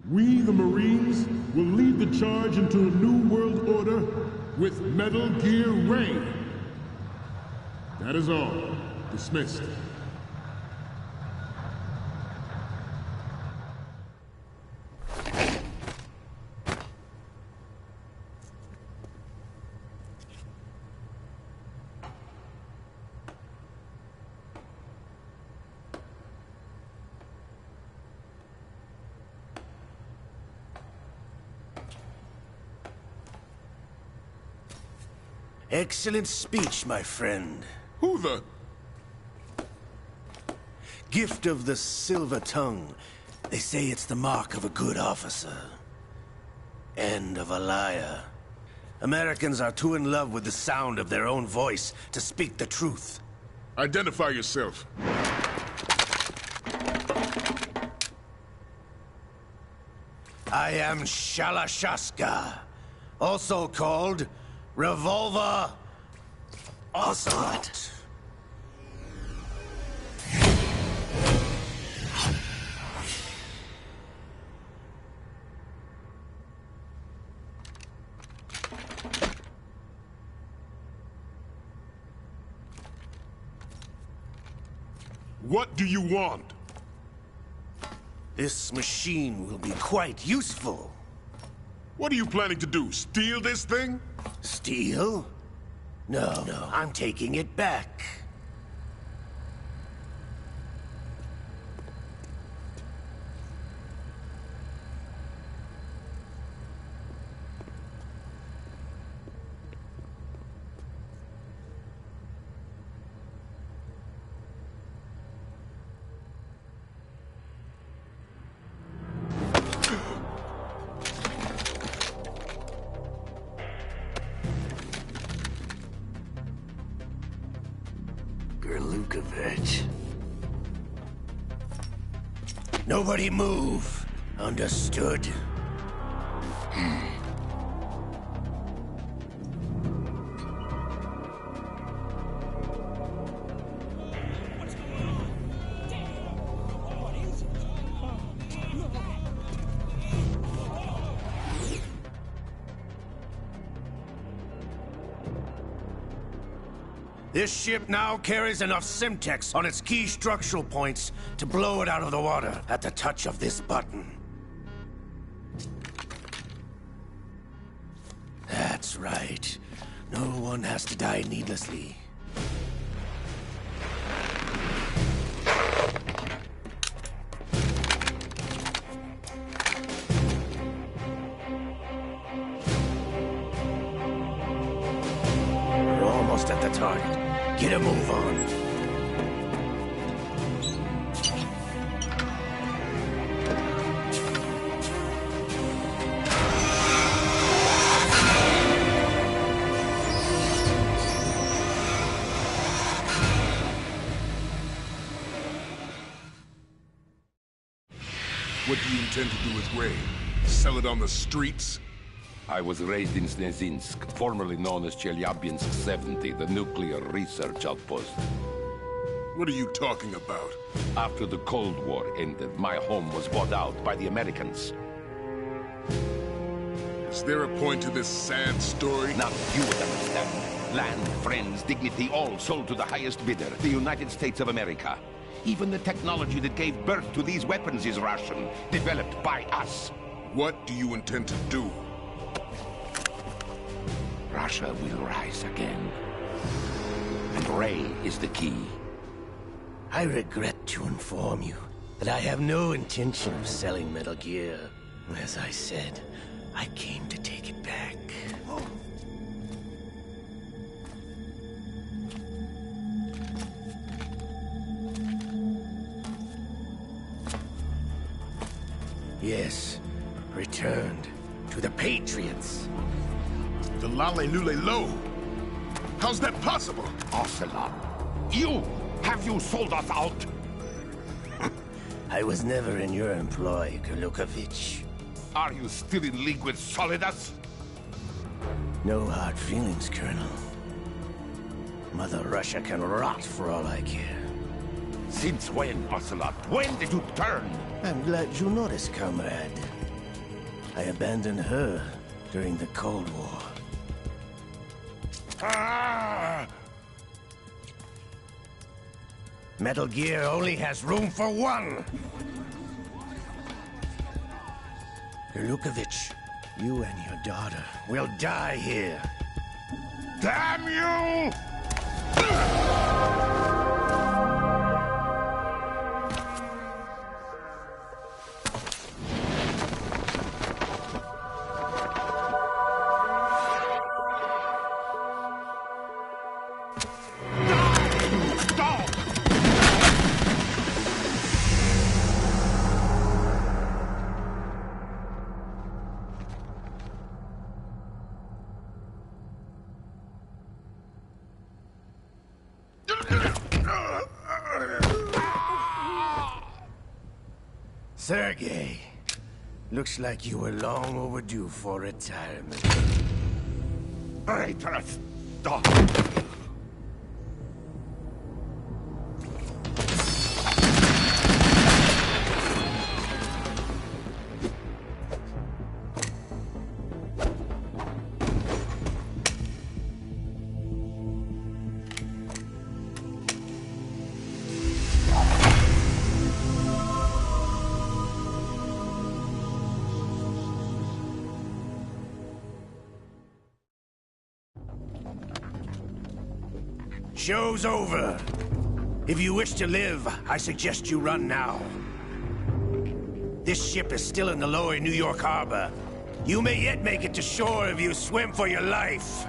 Speaker 12: We, the Marines, will lead the charge into a new world order with Metal Gear Ray. That is all. Dismissed.
Speaker 11: Excellent speech, my friend.
Speaker 2: Who the...
Speaker 11: Gift of the silver tongue. They say it's the mark of a good officer. End of a liar. Americans are too in love with the sound of their own voice to speak the truth.
Speaker 2: Identify yourself.
Speaker 11: I am Shalashaska, also called Revolver Ocelot.
Speaker 2: What do you want?
Speaker 11: This machine will be quite useful.
Speaker 2: What are you planning to do? Steal this thing?
Speaker 11: Steal? No, I'm taking it back. Nobody move. Understood? This ship now carries enough Simtex on its key structural points to blow it out of the water at the touch of this button. That's right. No one has to die needlessly. We're almost at the target. Get a move on.
Speaker 2: What do you intend to do with Ray? Sell it on the streets?
Speaker 6: I was raised in Snezinsk, formerly known as Chelyabinsk 70, the nuclear research outpost.
Speaker 2: What are you talking about?
Speaker 6: After the Cold War ended, my home was bought out by the Americans.
Speaker 2: Is there a point to this sad story?
Speaker 6: Now you would understand. Land, friends, dignity, all sold to the highest bidder, the United States of America. Even the technology that gave birth to these weapons is Russian, developed by us.
Speaker 2: What do you intend to do?
Speaker 6: Russia will rise again. And Ray is the key.
Speaker 11: I regret to inform you that I have no intention of selling Metal Gear. As I said, I came to take it back. Yes, returned to the Patriots.
Speaker 2: The Lale Lule Lo? How's that possible?
Speaker 6: Ocelot, have you sold us out?
Speaker 11: I was never in your employ, Golukovich.
Speaker 6: Are you still in league with Solidus?
Speaker 11: No hard feelings, Colonel. Mother Russia can rot for all I care.
Speaker 6: Since when, Ocelot? When did you turn?
Speaker 11: I'm glad you noticed, comrade. I abandoned her during the Cold War.
Speaker 6: Ah!
Speaker 11: Metal Gear only has room for one! Golukovich, you and your daughter will die here.
Speaker 6: Damn you!
Speaker 11: Sergei, looks like you were long overdue for retirement.
Speaker 6: Traitorous dog!
Speaker 11: Show's over. If you wish to live, I suggest you run now. This ship is still in the lower New York harbor. You may yet make it to shore if you swim for your life.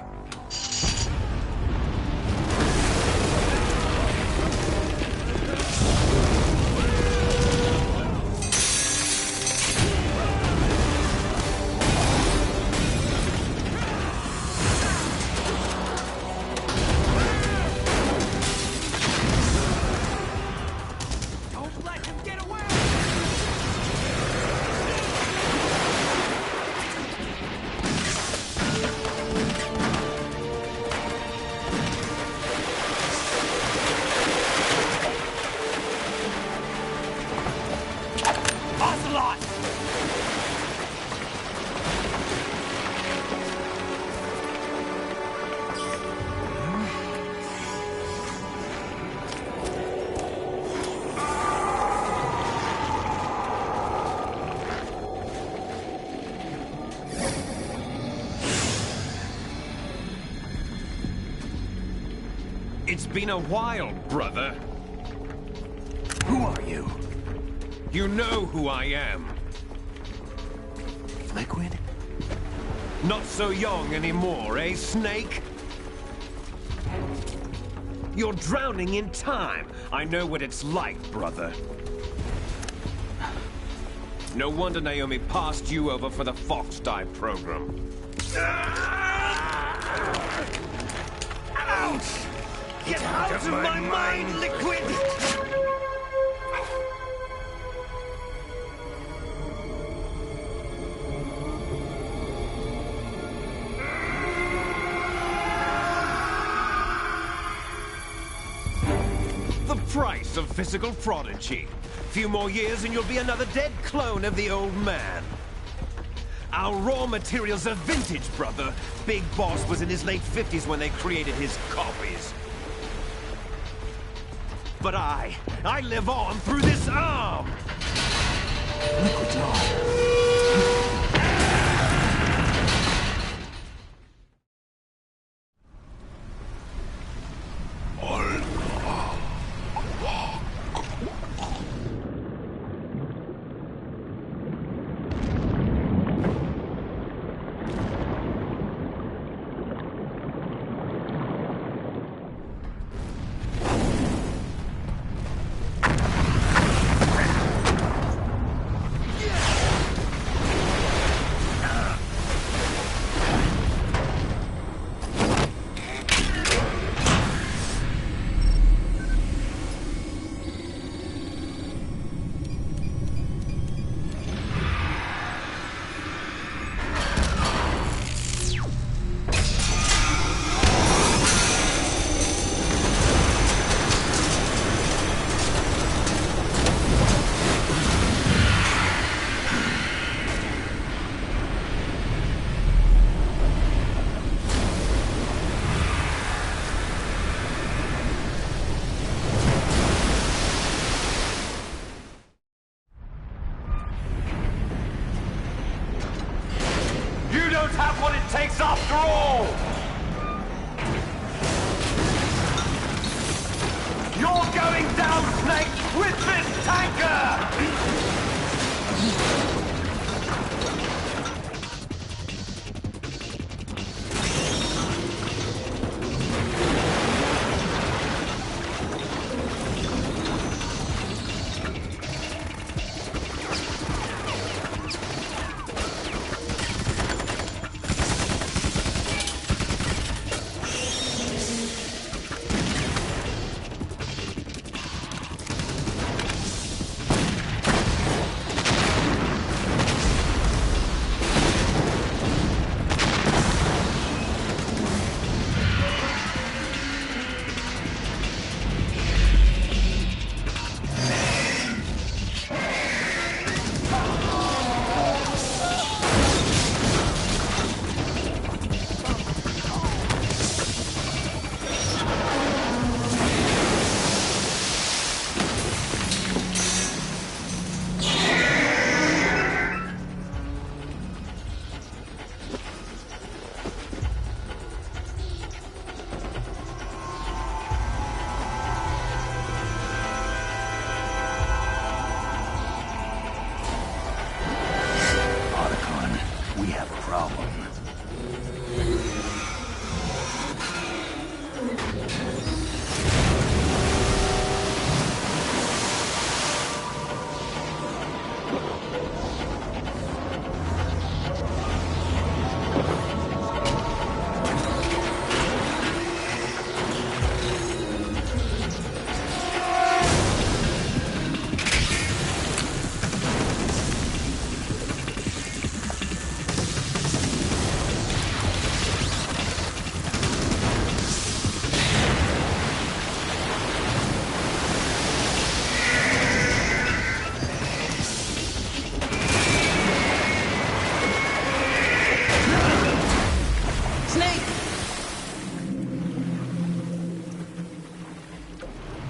Speaker 13: It's been a while, brother.
Speaker 1: Who are you?
Speaker 13: You know who I am.
Speaker 1: Liquid?
Speaker 13: Not so young anymore, eh, Snake? You're drowning in time. I know what it's like, brother. No wonder Naomi passed you over for the Fox Dive program. Ouch! Get out of my mind, Liquid! The price of physical prodigy. Few more years and you'll be another dead clone of the old man. Our raw materials are vintage, brother. Big Boss was in his late 50s when they created his copies. But I live on through this arm!
Speaker 1: Liquid's on.
Speaker 13: Have what it takes after all! You're going down, Snake, with this tanker!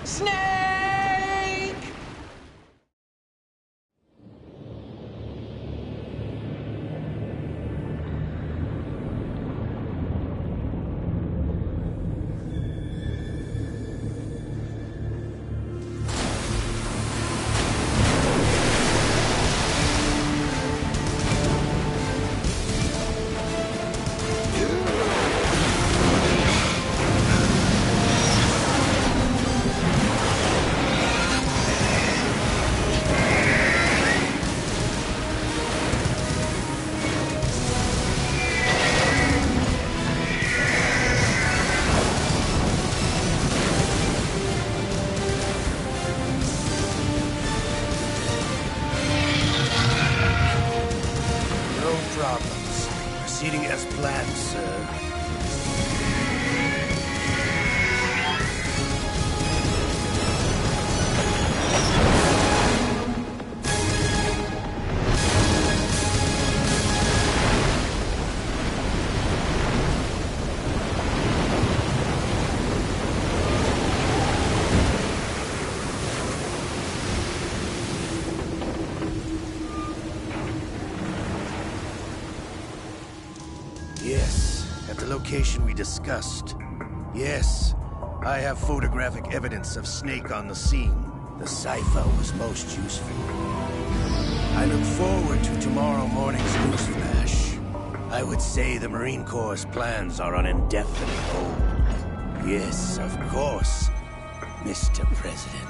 Speaker 14: Snake!
Speaker 11: Proceeding as planned, sir. Yes, at the location we discussed. Yes, I have photographic evidence of Snake on the scene. The cipher was most useful. I look forward to tomorrow morning's news flash. I would say the Marine Corps' plans are on indefinite hold. Yes, of course, Mr. President.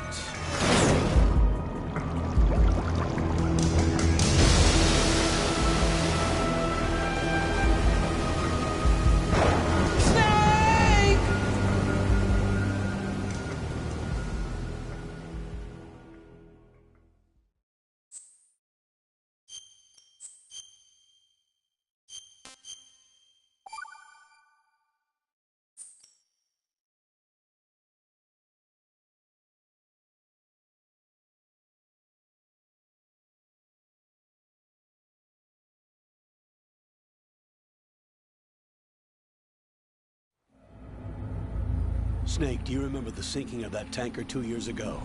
Speaker 10: Snake, do you remember the sinking of that tanker 2 years ago?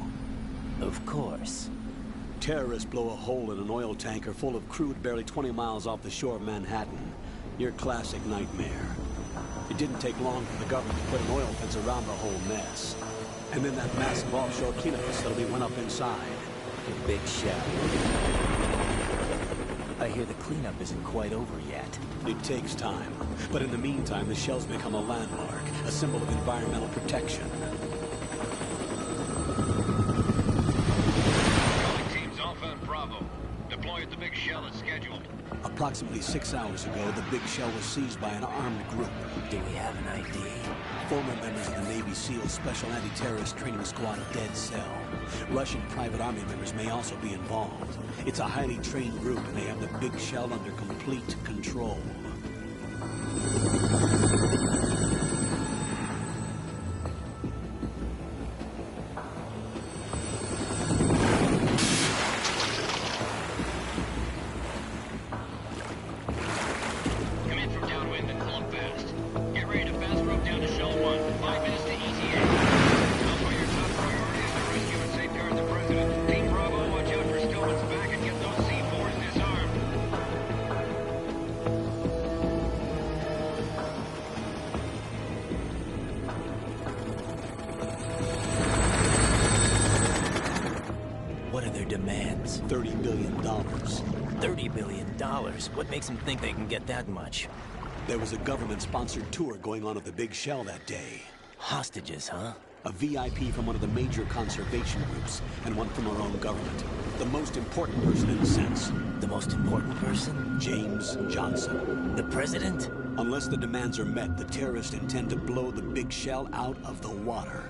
Speaker 15: Of course.
Speaker 10: Terrorists blow a hole in an oil tanker full of crude barely 20 miles off the shore of Manhattan. Your classic nightmare. It didn't take long for the government to put an oil fence around the whole mess. And then that massive offshore cleanup facility went up inside.
Speaker 15: The big shell. I hear the cleanup isn't quite over yet.
Speaker 10: It takes time. But in the meantime, the shell's become a landmark, a symbol of environmental protection.
Speaker 8: Calling teams Alpha and Bravo. Deploy at the big shell as scheduled.
Speaker 10: Approximately 6 hours ago, the big shell was seized by an armed group.
Speaker 15: Do we have an ID?
Speaker 10: Former members of the Navy SEAL Special Anti-Terrorist Training Squad Dead Cell. Russian private army members may also be involved. It's a highly trained group, and they have the big shell under complete control.
Speaker 8: Come in from downwind and clump fast. Get ready to fast rope down to Shell 1. 5 minutes to ETA. Also, your top priority is to rescue and safeguard the President. Team Bravo, watch out for Stillman's back and get those C4s disarmed.
Speaker 15: What are their demands?
Speaker 10: $30 billion.
Speaker 15: $30 billion? What makes them think they can get that much?
Speaker 10: There was a government-sponsored tour going on at the big shell that day.
Speaker 15: Hostages, huh?
Speaker 10: A VIP from one of the major conservation groups, and one from our own government. The most important person in a sense.
Speaker 15: The most important person?
Speaker 10: James Johnson.
Speaker 15: The president?
Speaker 10: Unless the demands are met, the terrorists intend to blow the big shell out of the water.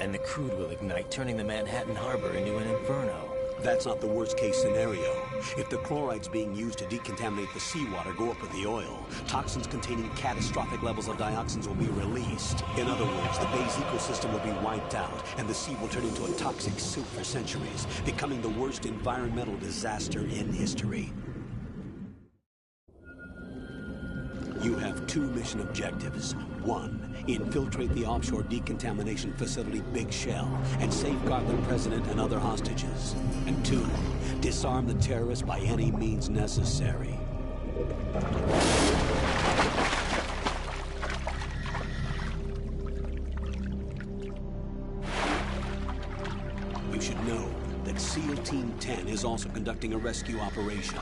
Speaker 15: And the crude will ignite, turning the Manhattan Harbor into an inferno.
Speaker 10: That's not the worst-case scenario. If the chlorides being used to decontaminate the seawater go up with the oil, toxins containing catastrophic levels of dioxins will be released. In other words, the bay's ecosystem will be wiped out, and the sea will turn into a toxic soup for centuries, becoming the worst environmental disaster in history. You have 2 mission objectives. 1, infiltrate the offshore decontamination facility Big Shell and safeguard the president and other hostages. And 2, disarm the terrorists by any means necessary. You should know that SEAL Team 10 is also conducting a rescue operation.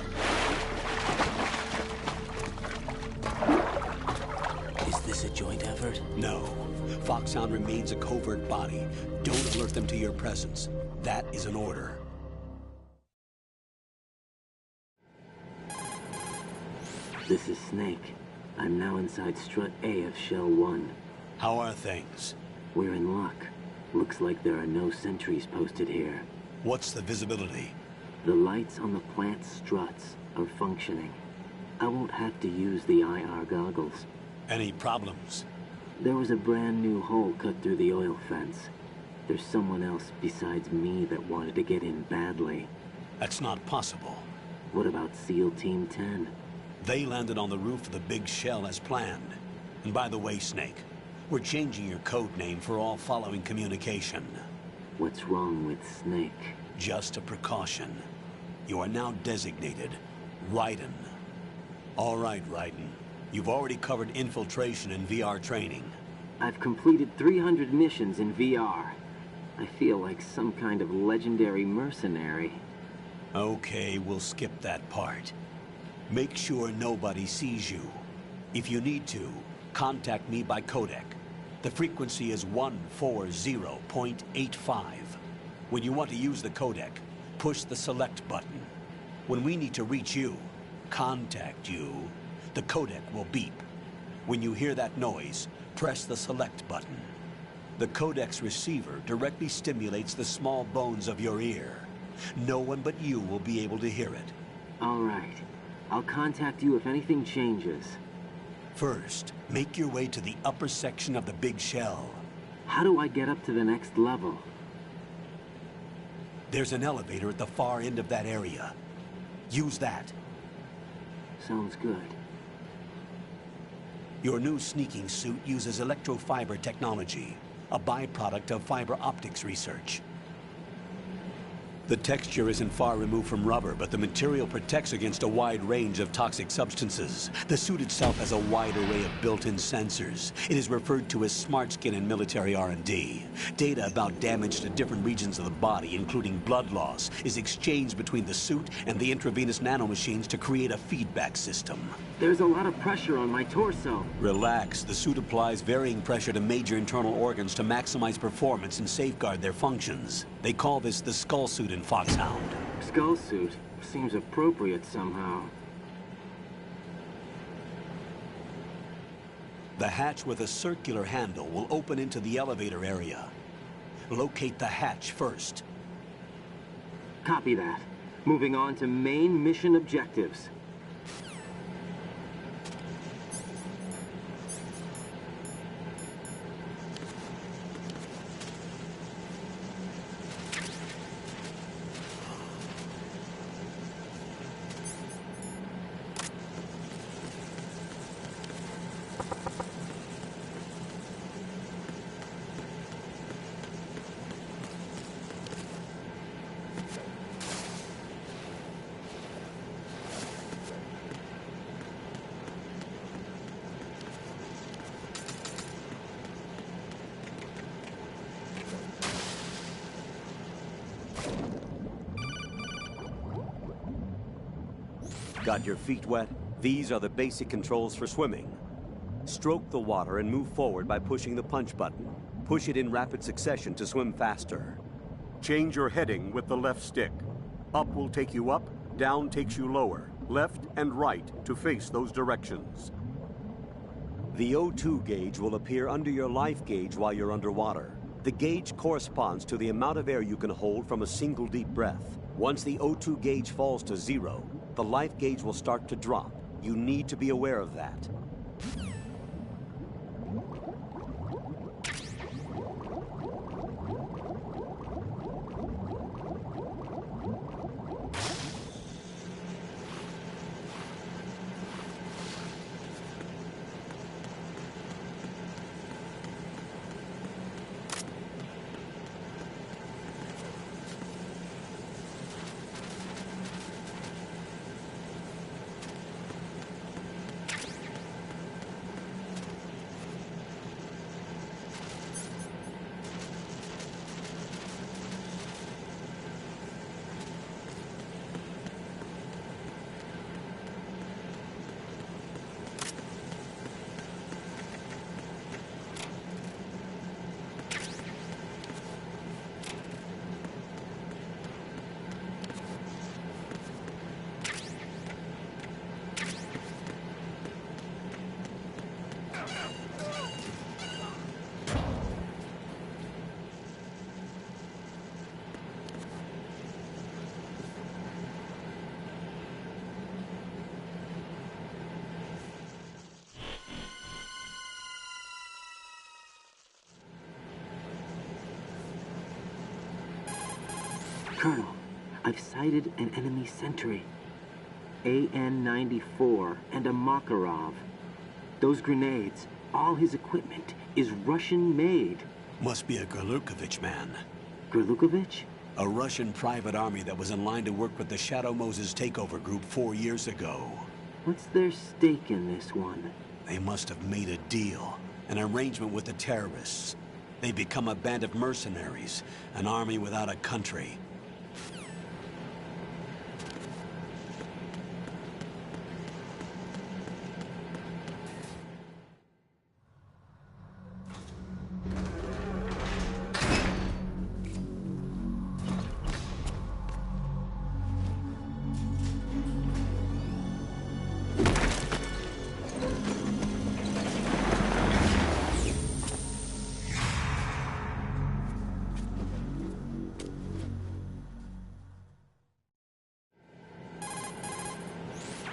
Speaker 15: Is this a joint effort?
Speaker 10: No. Foxhound remains a covert body. Don't alert them to your presence. That is an order.
Speaker 14: This is Snake. I'm now inside Strut A of Shell 1.
Speaker 10: How are things?
Speaker 14: We're in luck. Looks like there are no sentries posted here.
Speaker 10: What's the visibility?
Speaker 14: The lights on the plant struts are functioning. I won't have to use the IR goggles.
Speaker 10: Any problems?
Speaker 14: There was a brand new hole cut through the oil fence. There's someone else besides me that wanted to get in badly.
Speaker 10: That's not possible.
Speaker 14: What about SEAL Team 10?
Speaker 10: They landed on the roof of the Big Shell as planned. And by the way, Snake, we're changing your code name for all following communication.
Speaker 14: What's wrong with Snake?
Speaker 10: Just a precaution. You are now designated Raiden. All right, Raiden. You've already covered infiltration and VR training.
Speaker 14: I've completed 300 missions in VR. I feel like some kind of legendary mercenary.
Speaker 10: Okay, we'll skip that part. Make sure nobody sees you. If you need to, contact me by codec. The frequency is 140.85. When you want to use the codec, push the select button. When we need to reach you, contact you, the codec will beep. When you hear that noise, press the select button. The codec's receiver directly stimulates the small bones of your ear. No one but you will be able to hear it.
Speaker 14: All right. I'll contact you if anything changes.
Speaker 10: First, make your way to the upper section of the Big Shell.
Speaker 14: How do I get up to the next level?
Speaker 10: There's an elevator at the far end of that area. Use that.
Speaker 14: Sounds good.
Speaker 10: Your new sneaking suit uses electrofiber technology, a byproduct of fiber optics research. The texture isn't far removed from rubber, but the material protects against a wide range of toxic substances. The suit itself has a wide array of built-in sensors. It is referred to as smart skin in military R&D. Data about damage to different regions of the body, including blood loss, is exchanged between the suit and the intravenous nanomachines to create a feedback system.
Speaker 14: There's a lot of pressure on my torso.
Speaker 10: Relax. The suit applies varying pressure to major internal organs to maximize performance and safeguard their functions. They call this the skull suit in Foxhound.
Speaker 14: Skull suit? Seems appropriate somehow.
Speaker 10: The hatch with a circular handle will open into the elevator area. Locate the hatch first.
Speaker 14: Copy that. Moving on to main mission objectives.
Speaker 16: Got your feet wet? These are the basic controls for swimming. Stroke the water and move forward by pushing the punch button. Push it in rapid succession to swim faster.
Speaker 17: Change your heading with the left stick. Up will take you up, down takes you lower, left and right to face those directions.
Speaker 16: The O2 gauge will appear under your life gauge while you're underwater. The gauge corresponds to the amount of air you can hold from a single deep breath. Once the O2 gauge falls to 0, the life gauge will start to drop. You need to be aware of that.
Speaker 14: Colonel, I've sighted an enemy sentry. AN-94 and a Makarov. Those grenades, all his equipment, is Russian-made.
Speaker 10: Must be a Gerlukovich man.
Speaker 14: Gerlukovich?
Speaker 10: A Russian private army that was in line to work with the Shadow Moses takeover group 4 years ago.
Speaker 14: What's their stake in this one?
Speaker 10: They must have made a deal, an arrangement with the terrorists. They become a band of mercenaries, an army without a country.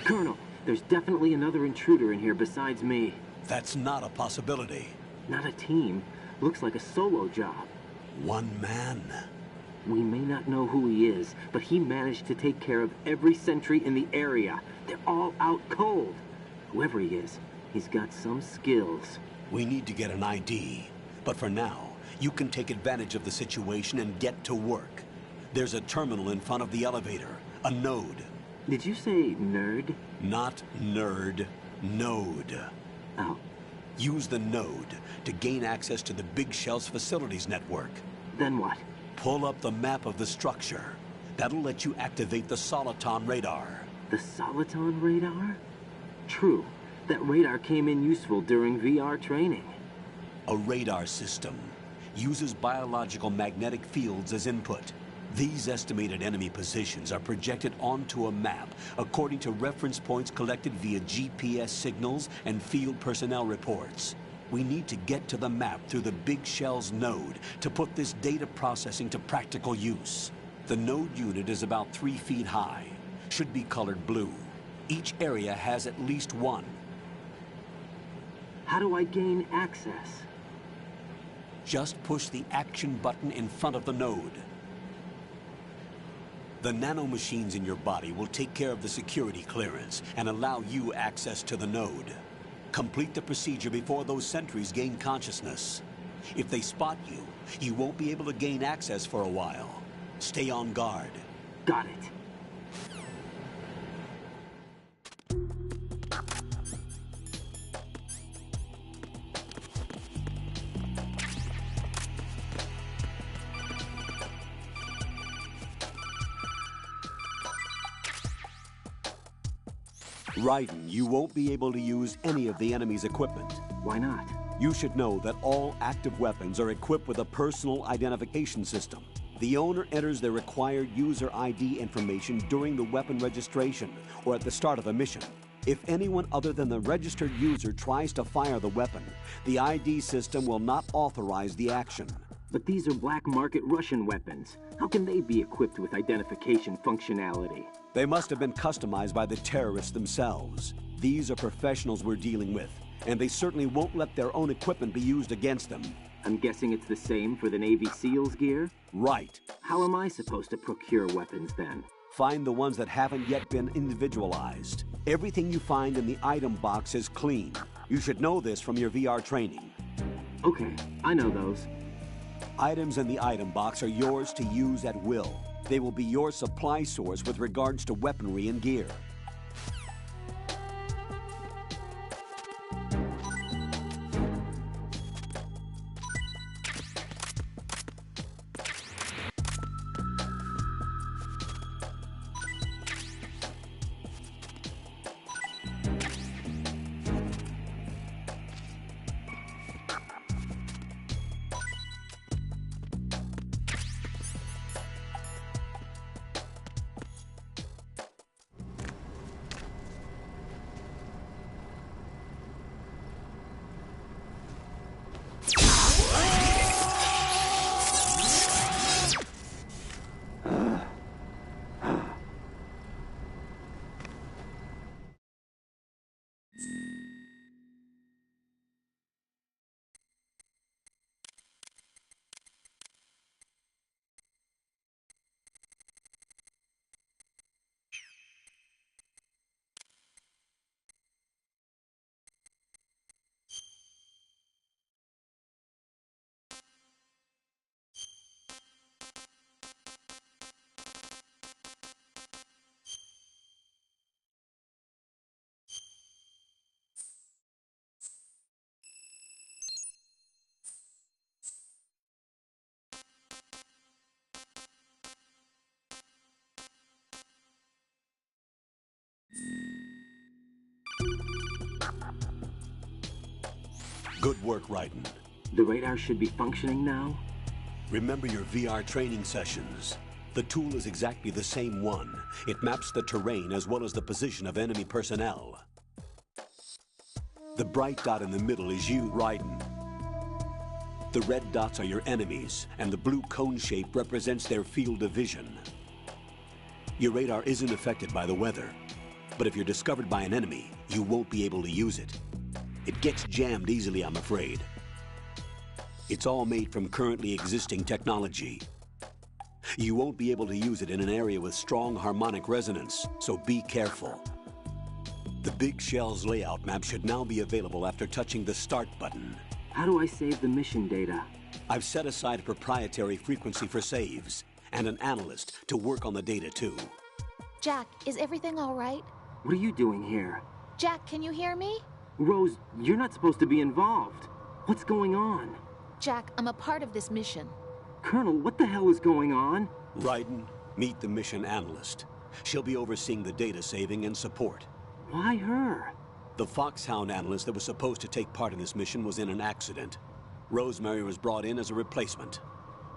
Speaker 14: Colonel, there's definitely another intruder in here besides me.
Speaker 10: That's not a possibility.
Speaker 14: Not a team. Looks like a solo job.
Speaker 10: One man.
Speaker 14: We may not know who he is, but he managed to take care of every sentry in the area. They're all out cold. Whoever he is, he's got some skills.
Speaker 10: We need to get an ID. But for now, you can take advantage of the situation and get to work. There's a terminal in front of the elevator. A node.
Speaker 14: Did you say nerd?
Speaker 10: Not nerd. Node.
Speaker 14: Oh.
Speaker 10: Use the node to gain access to the Big Shell's facilities network.
Speaker 14: Then what?
Speaker 10: Pull up the map of the structure. That'll let you activate the Soliton radar.
Speaker 14: The Soliton radar? True. That radar came in useful during VR training.
Speaker 10: A radar system uses biological magnetic fields as input. These estimated enemy positions are projected onto a map according to reference points collected via GPS signals and field personnel reports. We need to get to the map through the Big Shell's node to put this data processing to practical use. The node unit is about 3 feet high, should be colored blue. Each area has at least one.
Speaker 14: How do I gain access?
Speaker 10: Just push the action button in front of the node. The nanomachines in your body will take care of the security clearance and allow you access to the node. Complete the procedure before those sentries gain consciousness. If they spot you, you won't be able to gain access for a while. Stay on guard.
Speaker 14: Got it.
Speaker 16: Raiden, you won't be able to use any of the enemy's equipment.
Speaker 14: Why not?
Speaker 16: You should know that all active weapons are equipped with a personal identification system. The owner enters their required user ID information during the weapon registration or at the start of a mission. If anyone other than the registered user tries to fire the weapon, the ID system will not authorize the action.
Speaker 14: But these are black market Russian weapons. How can they be equipped with identification functionality?
Speaker 16: They must have been customized by the terrorists themselves. These are professionals we're dealing with, and they certainly won't let their own equipment be used against them.
Speaker 14: I'm guessing it's the same for the Navy SEALs gear?
Speaker 16: Right.
Speaker 14: How am I supposed to procure weapons then?
Speaker 16: Find the ones that haven't yet been individualized. Everything you find in the item box is clean. You should know this from your VR training.
Speaker 14: Okay, I know those.
Speaker 16: Items in the item box are yours to use at will. They will be your supply source with regards to weaponry and gear. Good work, Raiden.
Speaker 14: The radar should be functioning now?
Speaker 16: Remember your VR training sessions. The tool is exactly the same one. It maps the terrain as well as the position of enemy personnel. The bright dot in the middle is you, Raiden. The red dots are your enemies, and the blue cone shape represents their field of vision. Your radar isn't affected by the weather, but if you're discovered by an enemy, you won't be able to use it. It gets jammed easily, I'm afraid. It's all made from currently existing technology. You won't be able to use it in an area with strong harmonic resonance, so be careful. The Big Shell's layout map should now be available after touching the Start button.
Speaker 14: How do I save the mission data?
Speaker 16: I've set aside a proprietary frequency for saves, and an analyst to work on the data too.
Speaker 18: Jack, is everything all right?
Speaker 14: What are you doing here?
Speaker 18: Jack, can you hear me?
Speaker 14: Rose, you're not supposed to be involved. What's going on?
Speaker 18: Jack, I'm a part of this mission.
Speaker 14: Colonel, what the hell is going on?
Speaker 16: Raiden, meet the mission analyst. She'll be overseeing the data saving and support.
Speaker 14: Why her?
Speaker 16: The Foxhound analyst that was supposed to take part in this mission was in an accident. Rosemary was brought in as a replacement.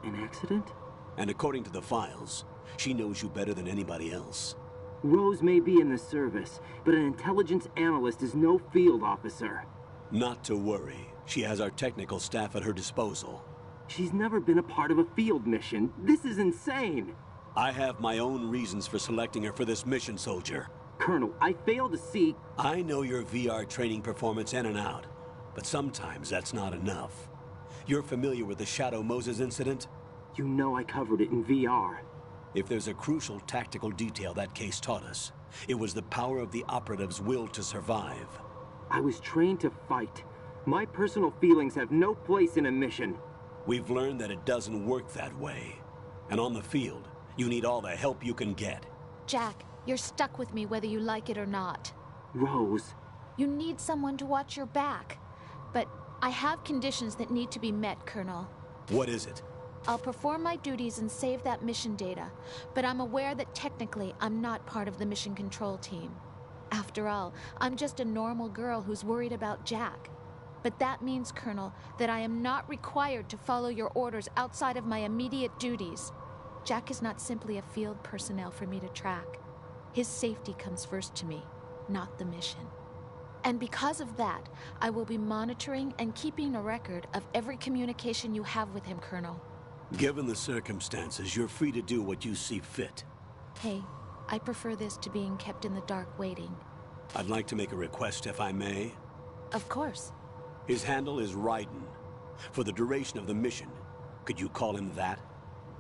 Speaker 14: An accident?
Speaker 16: And according to the files, she knows you better than anybody else.
Speaker 14: Rose may be in the service, but an intelligence analyst is no field officer.
Speaker 16: Not to worry. She has our technical staff at her disposal.
Speaker 14: She's never been a part of a field mission. This is insane.
Speaker 16: I have my own reasons for selecting her for this mission, soldier.
Speaker 14: Colonel, I fail to see...
Speaker 16: I know your VR training performance in and out, but sometimes that's not enough. You're familiar with the Shadow Moses incident?
Speaker 14: You know I covered it in VR.
Speaker 16: If there's a crucial tactical detail that case taught us, it was the power of the operative's will to survive.
Speaker 14: I was trained to fight. My personal feelings have no place in a mission.
Speaker 16: We've learned that it doesn't work that way. And on the field, you need all the help you can get.
Speaker 18: Jack, you're stuck with me whether you like it or not.
Speaker 14: Rose.
Speaker 18: You need someone to watch your back. But I have conditions that need to be met, Colonel.
Speaker 16: What is it?
Speaker 18: I'll perform my duties and save that mission data, but I'm aware that technically I'm not part of the mission control team. After all, I'm just a normal girl who's worried about Jack. But that means, Colonel, that I am not required to follow your orders outside of my immediate duties. Jack is not simply a field personnel for me to track. His safety comes first to me, not the mission. And because of that, I will be monitoring and keeping a record of every communication you have with him, Colonel.
Speaker 16: Given the circumstances, you're free to do what you see fit.
Speaker 18: Hey, I prefer this to being kept in the dark waiting.
Speaker 16: I'd like to make a request, if I may.
Speaker 18: Of course.
Speaker 16: His handle is Raiden. For the duration of the mission, could you call him that?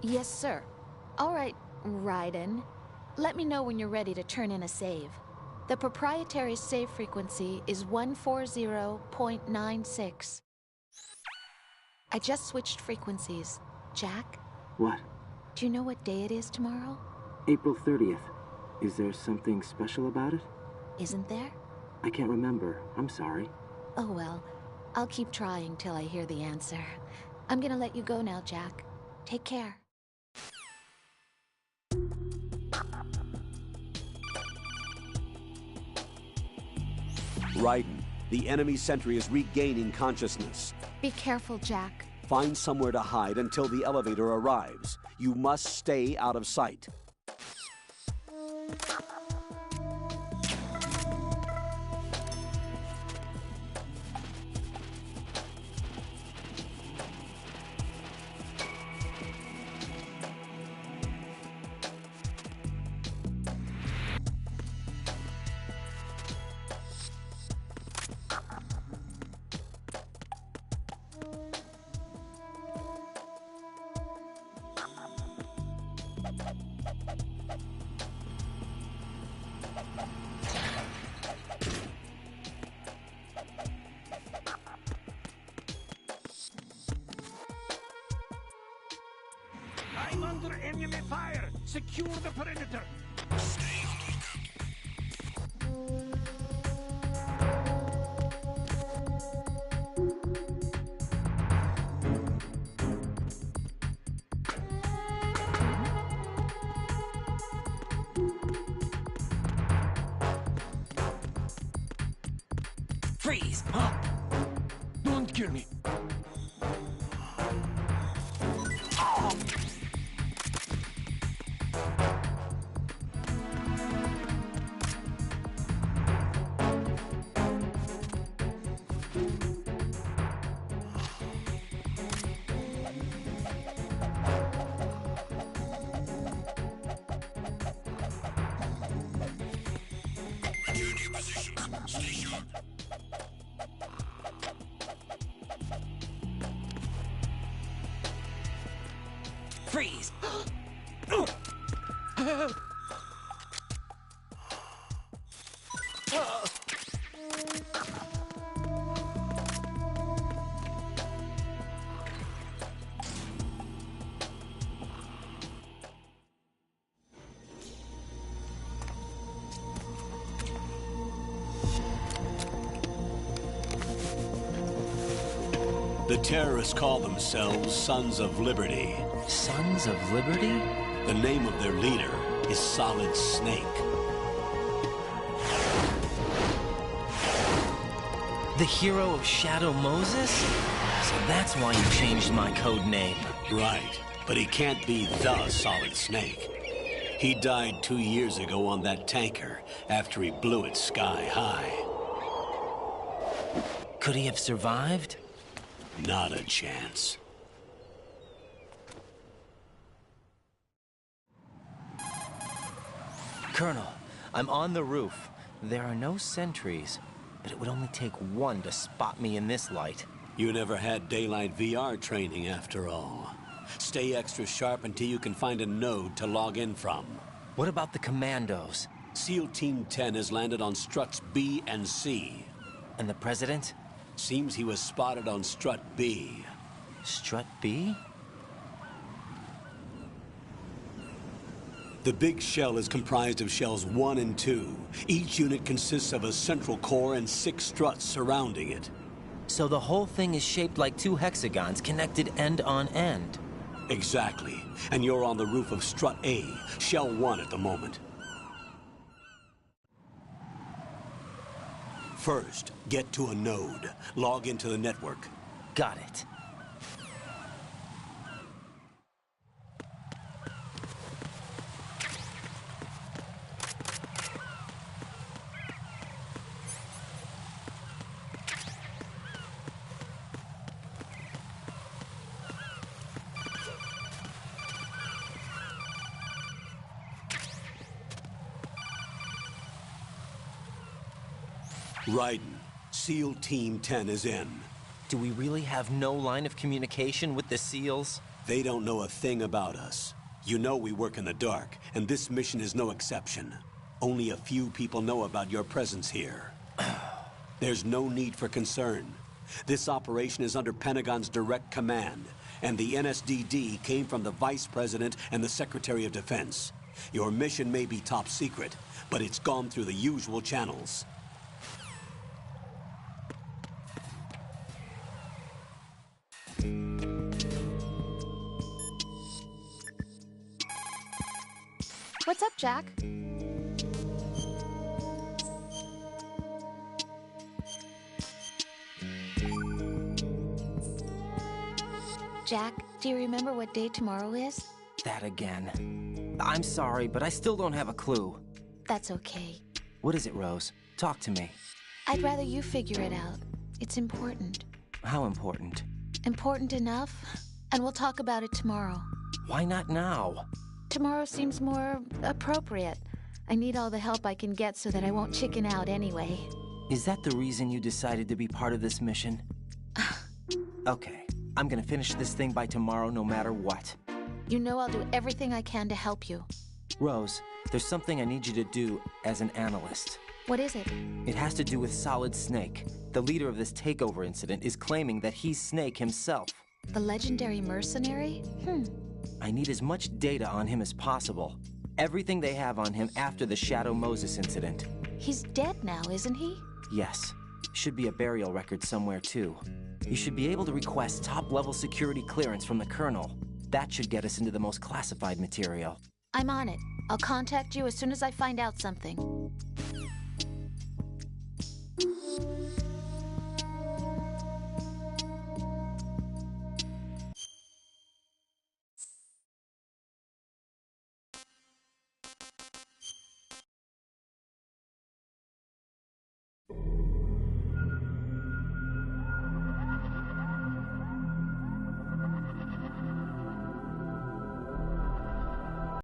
Speaker 18: Yes, sir. All right, Raiden. Let me know when you're ready to turn in a save. The proprietary save frequency is 140.96. I just switched frequencies. Jack?
Speaker 14: What?
Speaker 18: Do you know what day it is tomorrow?
Speaker 14: April 30th. Is there something special about it?
Speaker 18: Isn't there?
Speaker 14: I can't remember. I'm sorry.
Speaker 18: Oh well. I'll keep trying till I hear the answer. I'm gonna let you go now, Jack. Take care.
Speaker 16: Raiden, the enemy sentry is regaining consciousness.
Speaker 18: Be careful, Jack.
Speaker 16: Find somewhere to hide until the elevator arrives. You must stay out of sight.
Speaker 19: I'm under enemy fire! Secure the perimeter!
Speaker 4: Freeze! Huh? Don't
Speaker 2: Secure me.
Speaker 15: Freeze!
Speaker 10: The terrorists call themselves Sons of Liberty.
Speaker 15: Sons of Liberty?
Speaker 10: The name of their leader is Solid Snake.
Speaker 15: The hero of Shadow Moses? So that's why you changed my code name.
Speaker 10: Right, but he can't be the Solid Snake. He died 2 years ago on that tanker after he blew it sky high.
Speaker 15: Could he have survived?
Speaker 10: Not a chance.
Speaker 15: Colonel, I'm on the roof. There are no sentries, but it would only take one to spot me in this light.
Speaker 10: You never had daylight VR training after all. Stay extra sharp until you can find a node to log in from.
Speaker 15: What about the commandos?
Speaker 10: SEAL Team 10 has landed on struts B and C.
Speaker 15: And the President?
Speaker 10: Seems he was spotted on strut B.
Speaker 15: Strut B?
Speaker 10: The big shell is comprised of shells 1 and 2. Each unit consists of a central core and 6 struts surrounding it.
Speaker 15: So the whole thing is shaped like 2 hexagons connected end on end.
Speaker 10: Exactly. And you're on the roof of strut A, shell 1 at the moment. First, get to a node. Log into the network.
Speaker 15: Got it.
Speaker 10: Raiden, SEAL Team 10 is in.
Speaker 15: Do we really have no line of communication with the SEALs?
Speaker 10: They don't know a thing about us. You know we work in the dark, and this mission is no exception. Only a few people know about your presence here. There's no need for concern. This operation is under Pentagon's direct command, and the NSDD came from the Vice President and the Secretary of Defense. Your mission may be top secret, but it's gone through the usual channels.
Speaker 18: What's up, Jack? Jack, do you remember what day tomorrow is?
Speaker 15: That again. I'm sorry, but I still don't have a clue.
Speaker 18: That's okay.
Speaker 15: What is it, Rose? Talk to me.
Speaker 18: I'd rather you figure it out. It's important.
Speaker 15: How important?
Speaker 18: Important enough? And we'll talk about it tomorrow.
Speaker 15: Why not now?
Speaker 18: Tomorrow seems more appropriate. I need all the help I can get so that I won't chicken out anyway.
Speaker 15: Is that the reason you decided to be part of this mission? Okay, I'm gonna finish this thing by tomorrow no matter what.
Speaker 18: You know I'll do everything I can to help you.
Speaker 15: Rose, there's something I need you to do as an analyst.
Speaker 18: What is it?
Speaker 15: It has to do with Solid Snake. The leader of this takeover incident is claiming that he's Snake himself.
Speaker 18: The legendary mercenary?
Speaker 15: I need as much data on him as possible. Everything they have on him after the Shadow Moses incident.
Speaker 18: He's dead now, isn't he?
Speaker 15: Yes. Should be a burial record somewhere, too. You should be able to request top-level security clearance from the Colonel. That should get us into the most classified material.
Speaker 18: I'm on it. I'll contact you as soon as I find out something.